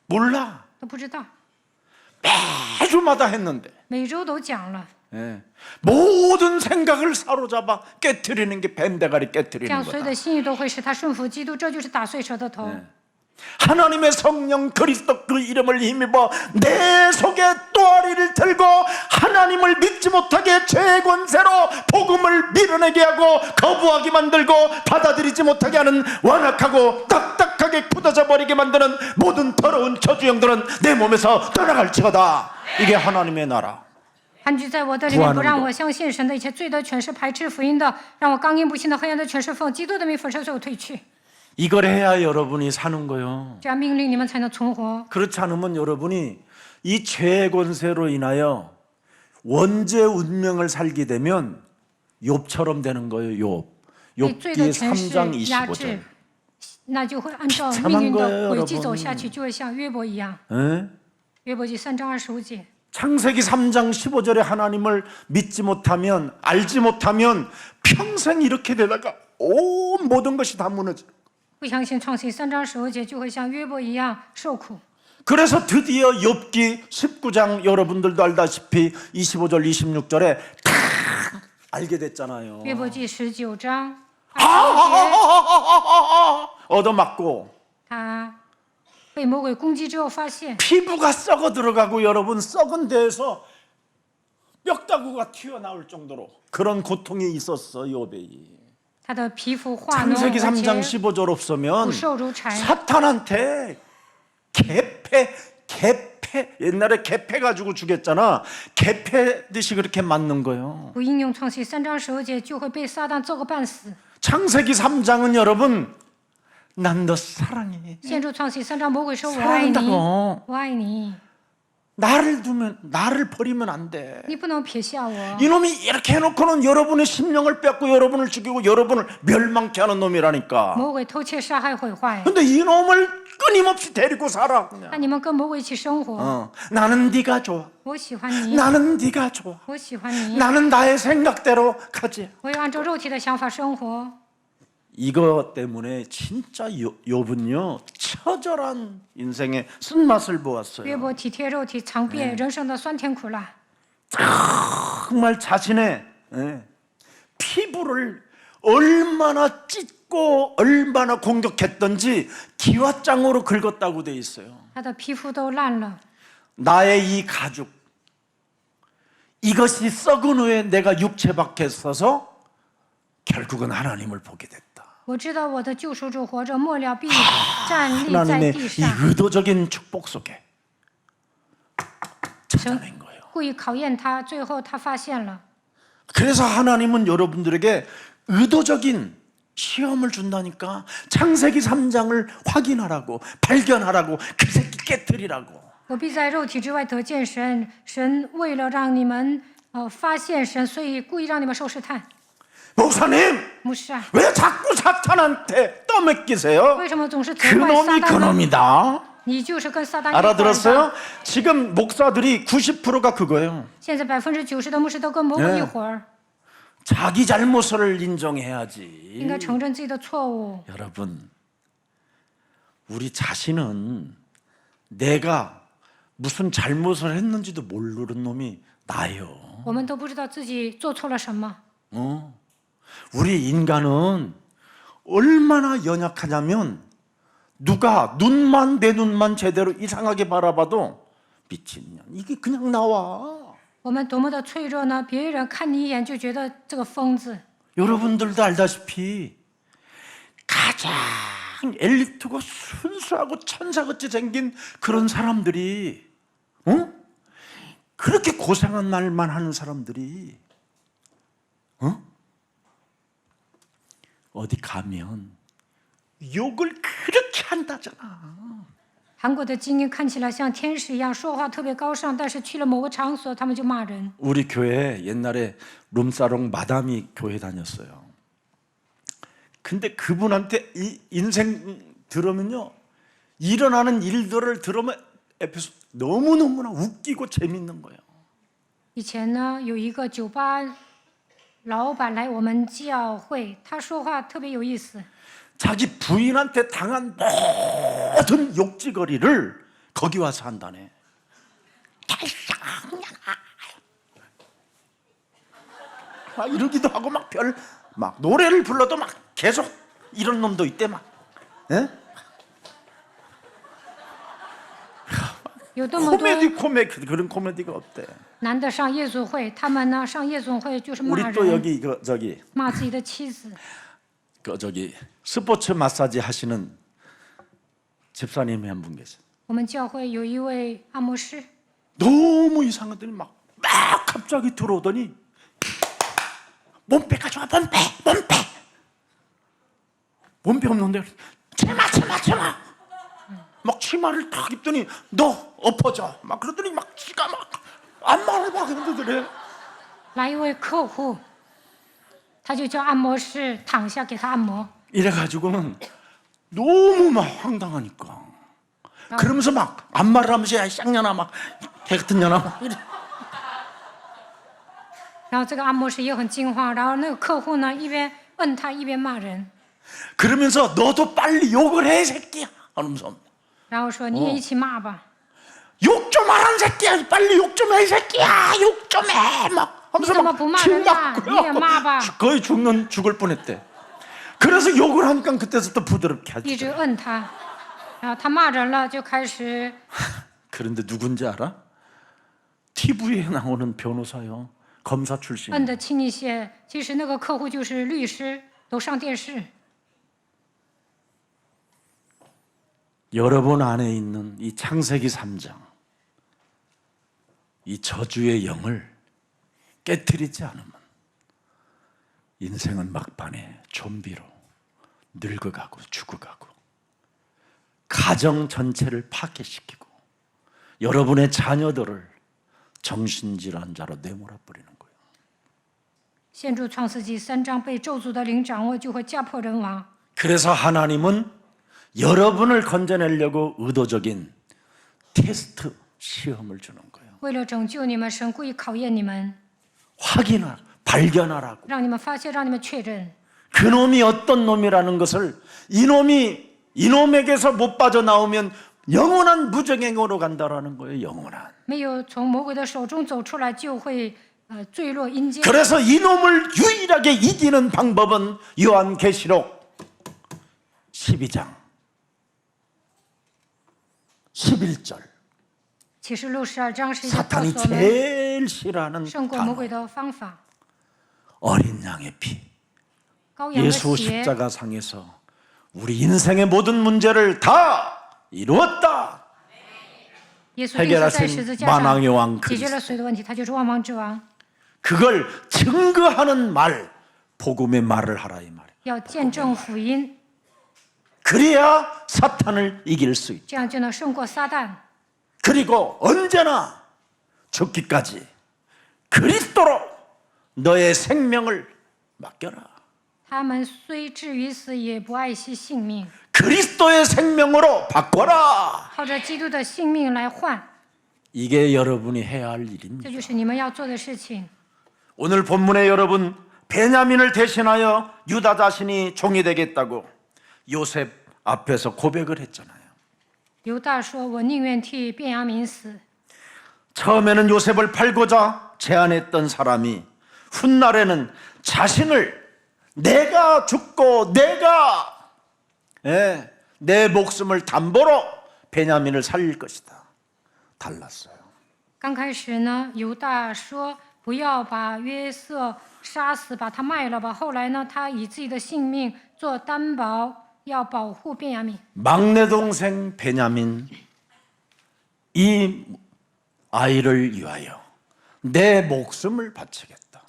몰라. 都不知道， 매주마다 했는데 每周都讲了， 모든 생각을 사로잡아 깨트리는 게 뱀대가리 这 깨트리는 样所有 거다. 的心意都会使他顺服基督，这就是打碎舌头头。 하나님의 성령 그리스도 그 이름을 힘입어 내 속에 또아리를 들고 하나님을 믿지 못하게 죄의 권세로 복음을 밀어내게 하고 거부하게 만들고 받아들이지 못하게 하는 완악하고 딱딱하게 굳어져 버리게 만드는 모든 더러운 저주영들은 내 몸에서 떠나갈지어다. 이게 하나님의 나라. 盘踞在我的里面，不让我相信神的一切罪的权势，排斥福音的，让我刚硬不信的黑暗的权势奉基督的名焚烧，所有退去。 이걸 해야 여러분이 사는 거요. 这样命令你们才能存活。 그렇지 않으면 여러분이 이 죄의 권세로 인하여 원죄 운명을 살게 되면 욥처럼 되는 거예요. 욥. 被罪的 욥기 权势 3장 压制 25절. ，那就会按照命运的轨迹走下去，就会像约伯一样。 에? 约伯记3章25节。 창세기 3장 15절에 하나님을 믿지 못하면 알지 못하면 평생 이렇게 되다가 온 모든 것이 다 무너져. 不相信创世3章15节，就会像约伯一样受苦。 그래서 드디어 욥기 19장 여러분들도 알다시피 25절 26절에 다 알게 됐잖아요. 约伯记19章25节， 얻어맞고 他被魔鬼攻击之后，发现 피부가 썩어 들어가고 여러분 썩은 데에서 뼈다구가 튀어나올 정도로 그런 고통이 있었어 욥이. 他的皮肤化脓， 창세기 3장 而且 15절 骨 없으면 瘦如柴。 사탄한테 개패 옛날에 개패 가지고 죽였잖아. 개패듯이 그렇게 맞는 거예요. 不应用创世3章15节，就会被撒旦揍个半死。 창세기 3장은 여러분 난 너 사랑해. 献出创世3章，魔鬼说：“我爱你， 사랑한다고. 我爱你， 나를 버리면 안 돼. 你不能撇下我。” 이놈이 이렇게 해놓고는 여러분의 심령을 뺏고 여러분을 죽이고 여러분을 멸망케 하는 놈이라니까. 魔鬼偷窃、杀害、毁坏， 근데 이놈을 끊임없이 데리고 살아. 그냥. 那你们跟魔鬼一起生活。 나는 네가 좋아. 我喜欢你， 나는 네가 좋아. 我喜欢你， 나는 나의 생각대로 가지. 我要按照肉体的想法生活。 이거 때문에 진짜 욥은요 처절한 인생의 쓴맛을 约 보았어요. 伯体贴肉体，尝遍人生的酸甜苦辣。 정말 자신의 피부를 얼마나 찢고 썩고 얼마나 공격했던지 기와장으로 긁었다고 돼 있어요. 他的皮肤都烂了。 나의 이 가죽, 이것이 썩은 후에 내가 육체 밖에 서서 결국은 하나님을 보게 됐다. 我知道我的救赎主活着，末了必站立在 하나님의 地 이 上。 의도적인 축복 속에 찾아낸 거예요. 故意考验他，最后他发现了。 그래서 하나님은 여러분들에게 의도적인 시험을 준다니까. 창세기 3장을 확인하라고, 발견하라고, 그 새끼 깨뜨리라고. 我必在肉体之外得见神，神为了让你们发现神，所以故意让你们受试探。 목사님, 牧师啊， 왜 자꾸 사탄한테 떠맡기세요? 为什么总是责怪撒 그놈이 旦呢？ 그놈이다. 你就是跟撒旦一伙的。 알아들었어요? 지금 목사들이 90%가 그거예요. 现在90%的牧师都跟魔鬼一伙儿， 자기 잘못을 应 인정해야지. 该承认自己的错误。 여러분, 우리 자신은 내가 무슨 잘못을 했는지도 모르는 놈이 나예요. 我们都不知道自己做错了什么。 우리 인간은 얼마나 연약하냐면 누가 내 눈만 제대로 이상하게 바라봐도 미친년, 이게 그냥 나와. 我们多么的脆弱呢？别人看你一眼就觉得这个疯子。 여러분들도 알다시피 가장 엘리트고 순수하고 천사같이 생긴 그런 사람들이, 그렇게 고생한 말만 하는 사람들이 어디 가면 욕을 그렇게 한다잖아. 韩国的精英看起来像天使一样，说话特别高尚，但是去了某个场所，他们就骂人。 우리 교회 옛날에 룸사롱 마담이 교회 다녔어요. 근데 그분한테 이 인생 들으면요, 일어나는 일들을 들으면 에피소드 너무너무나 웃기고 재밌는 거예요. 以前呢，有一个酒吧老板来我们教会，他说话特别有意思。 자기 부인한테 당한 모든 욕지거리를 거기 와서 한다네. 막 이러기도 하고 막 노래를 불러도 막 계속 이런 놈도 있대 막. 예? 有这么多 코미디 그런 코미디가 없대. 男的上夜总会，他们呢上夜总会就是骂 우리 또 人， 여기 저기 骂自己的妻子。 저기 스포츠 마사지 하시는 집사님이 한 분 계세요. 我们教会有一位按摩师， 너무 이상하더니 막 갑자기 들어오더니 몸빼 가져와, 몸빼 없는데 치마 막 치마를 탁 입더니 너 엎어져 막 그러더니 막 지가 막 안마를 막 그러더래. 来一位客户，他就叫按摩师躺下给他按摩， 이래가지고는 너무 막 황당하니까 그러면서 막 안마를 하면서 야 쌍년아 막 개 같은 년아 막 이래. 然后这个按摩师也很惊慌，然后那个客户呢一边摁他一边骂人， 그러면서 너도 빨리 욕을 해 새끼야 하면서 然后说你也一起骂吧。 욕 좀 하라는 새끼야 빨리 욕 좀 해 새끼야 욕 좀 해 막 하면서 니가 막 뭐 부마를 마, 침 니가 마봐. 거의 죽을 뻔했대. 그래서 욕을 하니까 그때부터 부드럽게 一直 하지. 摁他，然后他骂人了，就开始 그런데 누군지 알아? TV에 나오는 변호사요. 검사 출신. 摁得轻一些。其实那个客户就是律师，都上电视。 여러분 안에 있는 이 창세기 3장 이 저주의 영을 깨트리지 않으면 인생은 막판에 좀비로 늙어가고 죽어가고 가정 전체를 파괴시키고 여러분의 자녀들을 정신질환자로 내몰아버리는 거예요. 陷入创世纪3章被咒诅的灵掌握，就会家破人亡。 그래서 하나님은 여러분을 건져내려고 의도적인 테스트 시험을 주는 거예요. 为了拯救你们，神故意考验你们， 발견하라고. 让你们发现，让你们确认 그놈이 어떤 놈이라는 것을 이놈에게서 못 빠져나오면 영원한 무정행으로 간다라는 거예요. 영원한. 没有从魔鬼的手中走出来，就会坠落阴间。 그래서 이놈을 유일하게 이기는 방법은 요한계시록 12장 11절 启示录12章11节告 사탄이 诉我们 제일 싫어하는 胜过魔 단어 鬼的方法。 어린 양의 피 羔羊的 예수 血 십자가상에서 우리 인생의 모든 문제를 다 이루었다. 耶稣钉死在十字架 만왕의 왕 上，解决了所有的问题，他就是万王之王。 그걸 증거하는 말, 복음의 말을 하라 이 말이에요. 要见证福音， 그래야 사탄을 이길 수 있다. 这样就能胜过撒旦。 그리고 언제나 죽기까지 그리스도로 너의 생명을 맡겨라. 他们虽至于死，也不爱惜性命， 그리스도의 생명으로 바꿔라. 靠着基督的性命来换， 이게 여러분이 해야 할 일입니다. 这就是你们要做的事情。 오늘 본문에 여러분 베냐민을 대신하여 유다 자신이 종이 되겠다고 요셉 앞에서 고백을 했잖아요. 犹大说：“我宁愿替便雅悯死。” 처음에는 요셉을 팔고자 제안했던 사람이 훗날에는 자신을 내가 죽고 내가 내 목숨을 담보로 베냐민을 살릴 것이다. 달랐어요. 刚开始呢，犹大说不要把约瑟杀死，把他卖了吧。后来呢，他以自己的性命做担保，要保护便雅悯。 막내 동생 베냐민 이 아이를 위하여 내 목숨을 바치겠다.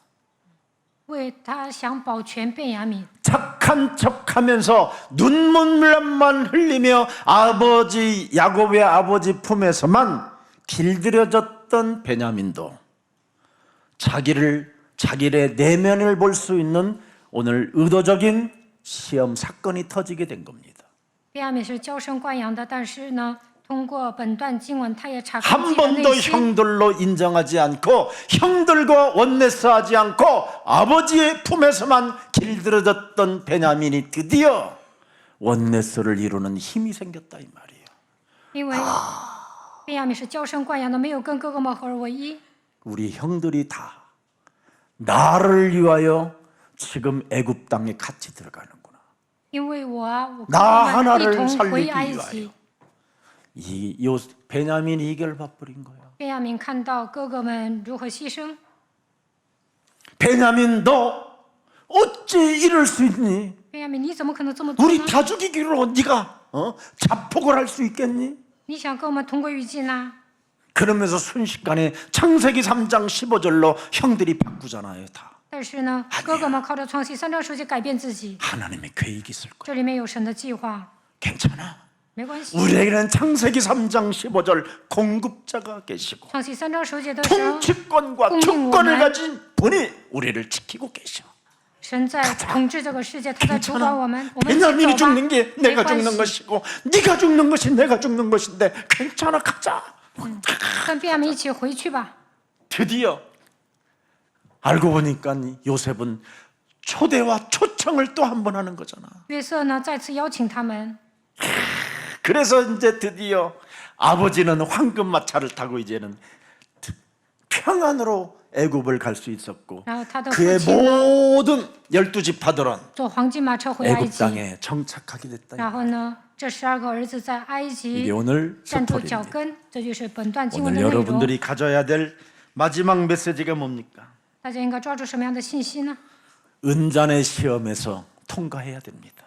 为他想保全便雅悯， 착한 척하면서 눈물만 흘리며 아버지 야곱의 아버지 품에서만 길들여졌던 베냐민도 자기의 내면을 볼 수 있는 오늘 의도적인 시험 사건이 터지게 된 겁니다. 便雅悯是娇生惯养的，但是呢，通过本段经文，他也查看 한 自己的内 번도 心， 형들로 인정하지 않고 형들과 원내스하지 않고 아버지의 품에서만 길들여졌던 베냐민이 드디어 원내스를 이루는 힘이 생겼다 이 말이에요. 因为便雅悯是娇生惯养的，没有跟哥哥们合而为一。 우리 형들이 다 나를 위하여 지금 애굽 땅에 같이 들어가는구나. 因为我哥 나 哥们 하나를 一同 살리기 回埃 위하여 及。 이 베냐민이 이걸 봐버린 거예요. 便雅悯看到哥哥们如何牺牲， 베냐민 너 어찌 이럴 수 있니? 便雅悯你怎么可能这么做 우리 呢？ 다 죽이기로 네가 자폭을 할 수 있겠니? 你想跟我们同归于尽呐？ 그러면서 순식간에 창세기 3장 15절로 형들이 바꾸잖아요. 다 但是呢，哥哥们靠着创世3章10节改变自己， 하나님의 계획이 있을 거야. 这里面有神的计划， 괜찮아. 没关系。 우리에게는 창세기 3장 15절 공급자가 계시고 创世3章10节的神， 통치권과 주권을 가진 분이 우리를 지키고 계셔. 神在统治这个世界，他在主管我们。我们一起 베냐민이 走吧， 죽는 게 没 내가 关 죽는 系。 것이고 네가 죽는 것이 내가 죽는 것인데 괜찮아 가자. 跟便雅悯一起回去吧。 드디어 알고 보니까 요셉은 초대와 초청을 또 한 번 하는 거잖아. 约瑟呢，再次邀请他们， 그래서 이제 드디어 아버지는 황금마차를 타고 이제는 평안으로 애굽을 갈 수 있었고 然后他的 그의 父亲呢， 모든 12지파들은 坐黄金马车回埃 애굽 及。 땅에 정착하게 됐다. 然后呢，这12个儿子在埃 이게 及 오늘 站住脚 스토리입니다. 跟，这就是本段经文 오늘 的内容。 여러분들이 가져야 될 마지막 메시지가 뭡니까? 大家应该抓住什么样的信息呢？ 은잔의 시험에서 통과해야 됩니다.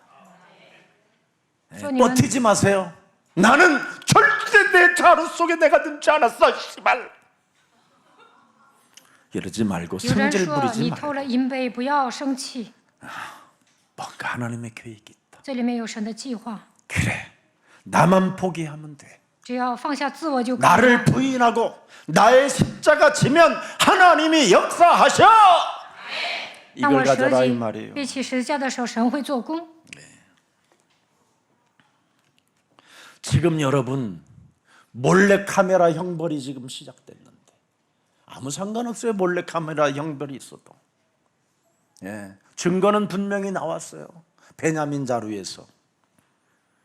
说你们 버티지 마세요. 나는 절대 내 자루 속에 내가 든지 않았어. 씨발. 이러지 말고 有人 성질 说 부리지 你偷 말고 了银杯，不要生气， 뭔가 하나님의 계획이 있다. 这里面有神的计划。 그래. 나만 포기하면 돼. 只要放下自我就可以 나를 了。 부인하고 나의 십자가 지면 하나님이 역사하셔. 当我 이걸 舍 가져라 이 己 말이에요. 背起十字架的时候，神会做工。 지금 여러분 몰래카메라 형벌이 지금 시작됐는데 아무 상관없어요. 몰래카메라 형벌이 있어도. 증거는 분명히 나왔어요. 베냐민 자루에서.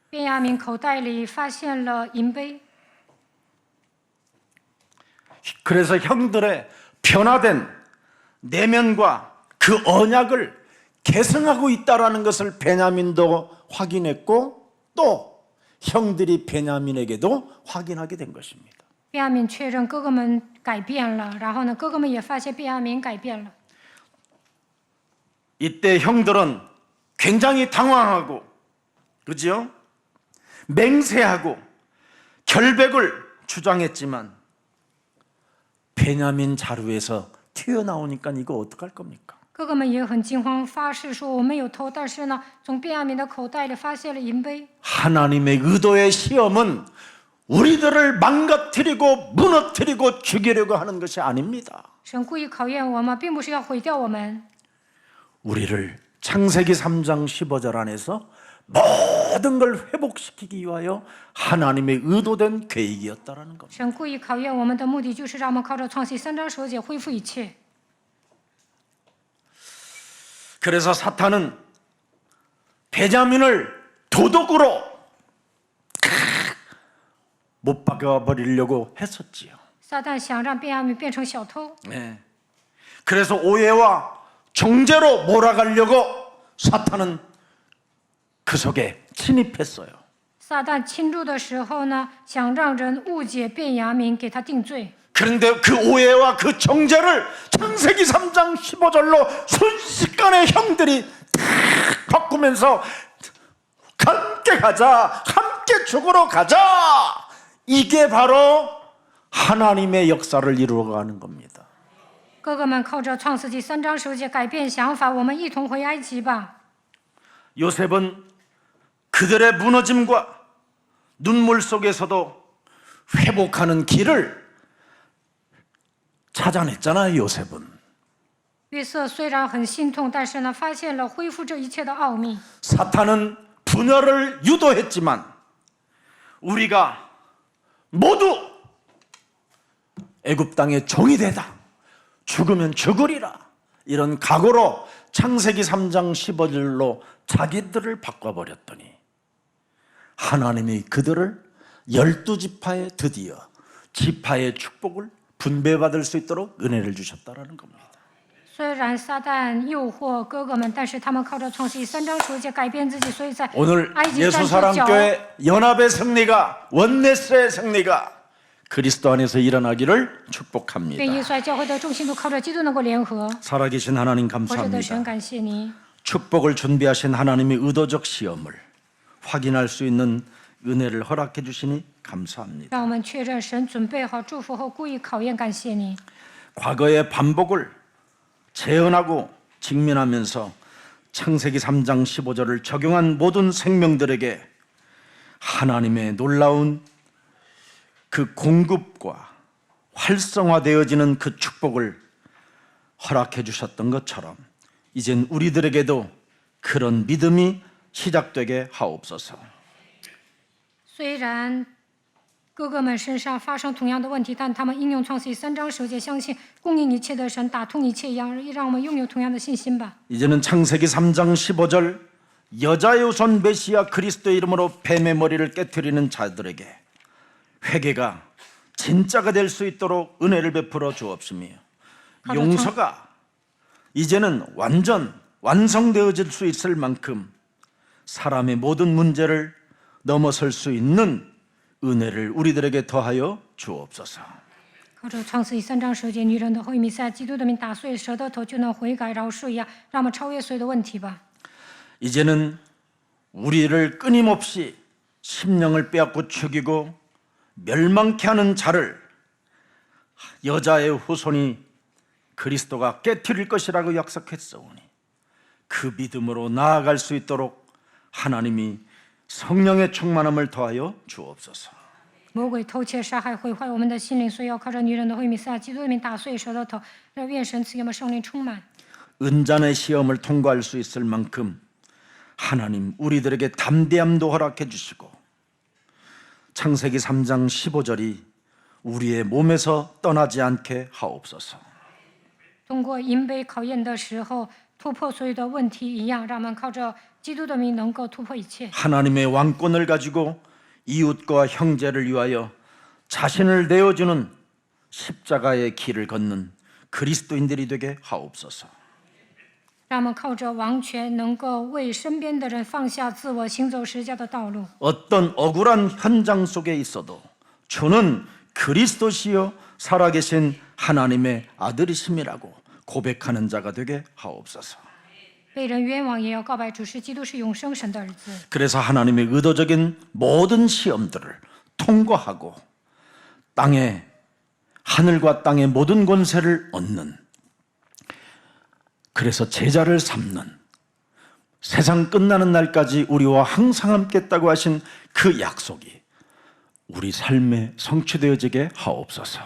便雅悯口袋里发现了银杯， 그래서 형들의 변화된 내면과 그 언약을 계승하고 있다라는 것을 베냐민도 확인했고 또 형들이 베냐민에게도 확인하게 된 것입니다. 便雅悯确认哥哥们改变了，然后呢，哥哥们也发现便雅悯改变了。 이때 형들은 굉장히 당황하고 그죠? 맹세하고 결백을 주장했지만 베냐민 자루에서 튀어나오니까 이거 어떡할 겁니까? 哥哥们也很惊慌，发誓说我没有偷，但是呢，从便雅悯的口袋里发现了银杯。 하나님의 의도의 시험은 우리들을 망가뜨리고 무너뜨리고 죽이려고 하는 것이 아닙니다. 神故意考验我们，并不是要毁掉我们。 우리를 창세기 3장 15절 안에서 모든 걸 회복시키기 위하여 하나님의 의도된 계획이었다라는 겁니다. 神故意考验我们的目的，就是让我们靠着创世3章10节恢复一切。 그래서 사탄은 베냐민을 도덕으로 못 박아버리려고 했었지요. 撒旦想让便雅悯变成小偷， 네. 그래서 오해와 정죄로 몰아가려고 사탄은 그 속에 침입했어요. 撒旦侵入的时候呢，想让人误解便雅悯，给他定罪。 그런데 그 오해와 그 정죄를 창세기 3장 15절로 순식간에 형들이 다 바꾸면서 함께 가자, 함께 죽으러 가자. 이게 바로 하나님의 역사를 이루어가는 겁니다. 哥哥们靠着创世纪3章10节改变想法，我们一同回埃及吧。 요셉은 그들의 무너짐과 눈물 속에서도 회복하는 길을 찾아냈잖아요. 요셉은 约瑟虽然很心痛，但是呢，发现了恢复这一切的奥秘。 사탄은 분열을 유도했지만 우리가 모두 애굽 땅의 종이 되다. 죽으면 죽으리라. 이런 각오로 창세기 3장 15절로 자기들을 바꿔버렸더니 하나님이 그들을 12지파에 드디어 지파의 축복을 분배받을 수 있도록 은혜를 주셨다라는 겁니다. 虽然撒旦诱惑哥哥们，但是他们靠着创世纪3章10节改变自己，所以在 오늘 埃及站住脚。 예수사랑교회 연합의 승리가 원네스의 승리가 그리스도 안에서 일어나기를 愿 축복합니다. 耶稣爱教会的众信徒靠着基督能够联合。 살아계신 하나님 活着的神， 감사합니다. 感谢你， 축복을 준비하신 하나님의 의도적 시험을 확인할 수 있는 은혜를 허락해 주시니 감사합니다. 让我们确认神准备好祝福后故意考验，感谢你。 과거의 반복을 재현하고 직면하면서 창세기 3장 15절을 적용한 모든 생명들에게 하나님의 놀라운 그 공급과 활성화되어지는 그 축복을 허락해 주셨던 것처럼 이젠 우리들에게도 그런 믿음이 시작되게 하옵소서. 虽然哥哥们身上发生同样的问题，但他们应用创世纪3章10节，相信供应一切的神，打通一切一样，让我们拥有同样的信心吧。 이제는 창세기 3장 15절 여자의 후손 메시아 그리스도의 이름으로 뱀의 머리를 깨트리는 자들에게 회개가 진짜가 될 수 있도록 은혜를 베풀어 주옵시며 용서가 이제는 완전 완성되어질 수 있을 만큼 사람의 모든 문제를 넘어설 수 있는 은혜를 우리들에게 더하여 주옵소서. 靠着创世纪3章10节，女人的后裔弥赛亚基督的名打碎蛇的头，就能悔改饶恕一样，让我们超越所有的问题吧。 이제는 우리를 끊임없이 심령을 빼앗고 죽이고 멸망케 하는 자를 여자의 후손이 그리스도가 깨트릴 것이라고 약속했사오니 그 믿음으로 나아갈 수 있도록 하나님이 성령의 충만함을 더하여 주옵소서. 魔鬼偷窃、杀害、毁坏我们的心灵，所以要靠着女人的后裔弥赛亚基督的名打碎蛇的头，让愿神赐给我们圣灵充满。 은잔의 시험을 통과할 수 있을 만큼 하나님 우리들에게 담대함도 허락해 주시고 창세기 3장 15절이 우리의 몸에서 떠나지 않게 하옵소서. 通过银杯考验的时候，突破所有的问题一样，让我们靠着基督的名能够突破一切。 하나님의 왕권을 가지고 이웃과 형제를 위하여 자신을 내어주는 십자가의 길을 걷는 그리스도인들이 되게 하옵소서. 让我们靠着王权，能够为身边的人放下自我，行走十架的道路。 어떤 억울한 현장 속에 있어도 주는 그리스도시요 살아계신 하나님의 아들이심이라고 고백하는 자가 되게 하옵소서. 被人冤枉，也要告白主是基督，是永生神的儿子。 그래서 하나님의 의도적인 모든 시험들을 통과하고 땅에 하늘과 땅의 모든 권세를 얻는, 그래서 제자를 삼는, 세상 끝나는 날까지 우리와 항상 함께했다고 하신 그 약속이 우리 삶에 성취되어지게 하옵소서.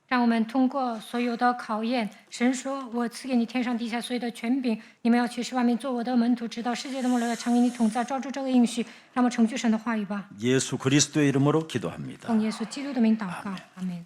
让我们通过所有的考验，神说：“我赐给你天上地下所有的权柄，你们要去使万民做我的门徒，直到世界的末了，常与你同在。”照住这个应许，让我们成就神的话语吧。 예수 그리스도의 이름으로 기도합니다. 奉耶稣基督的名祷告，阿门。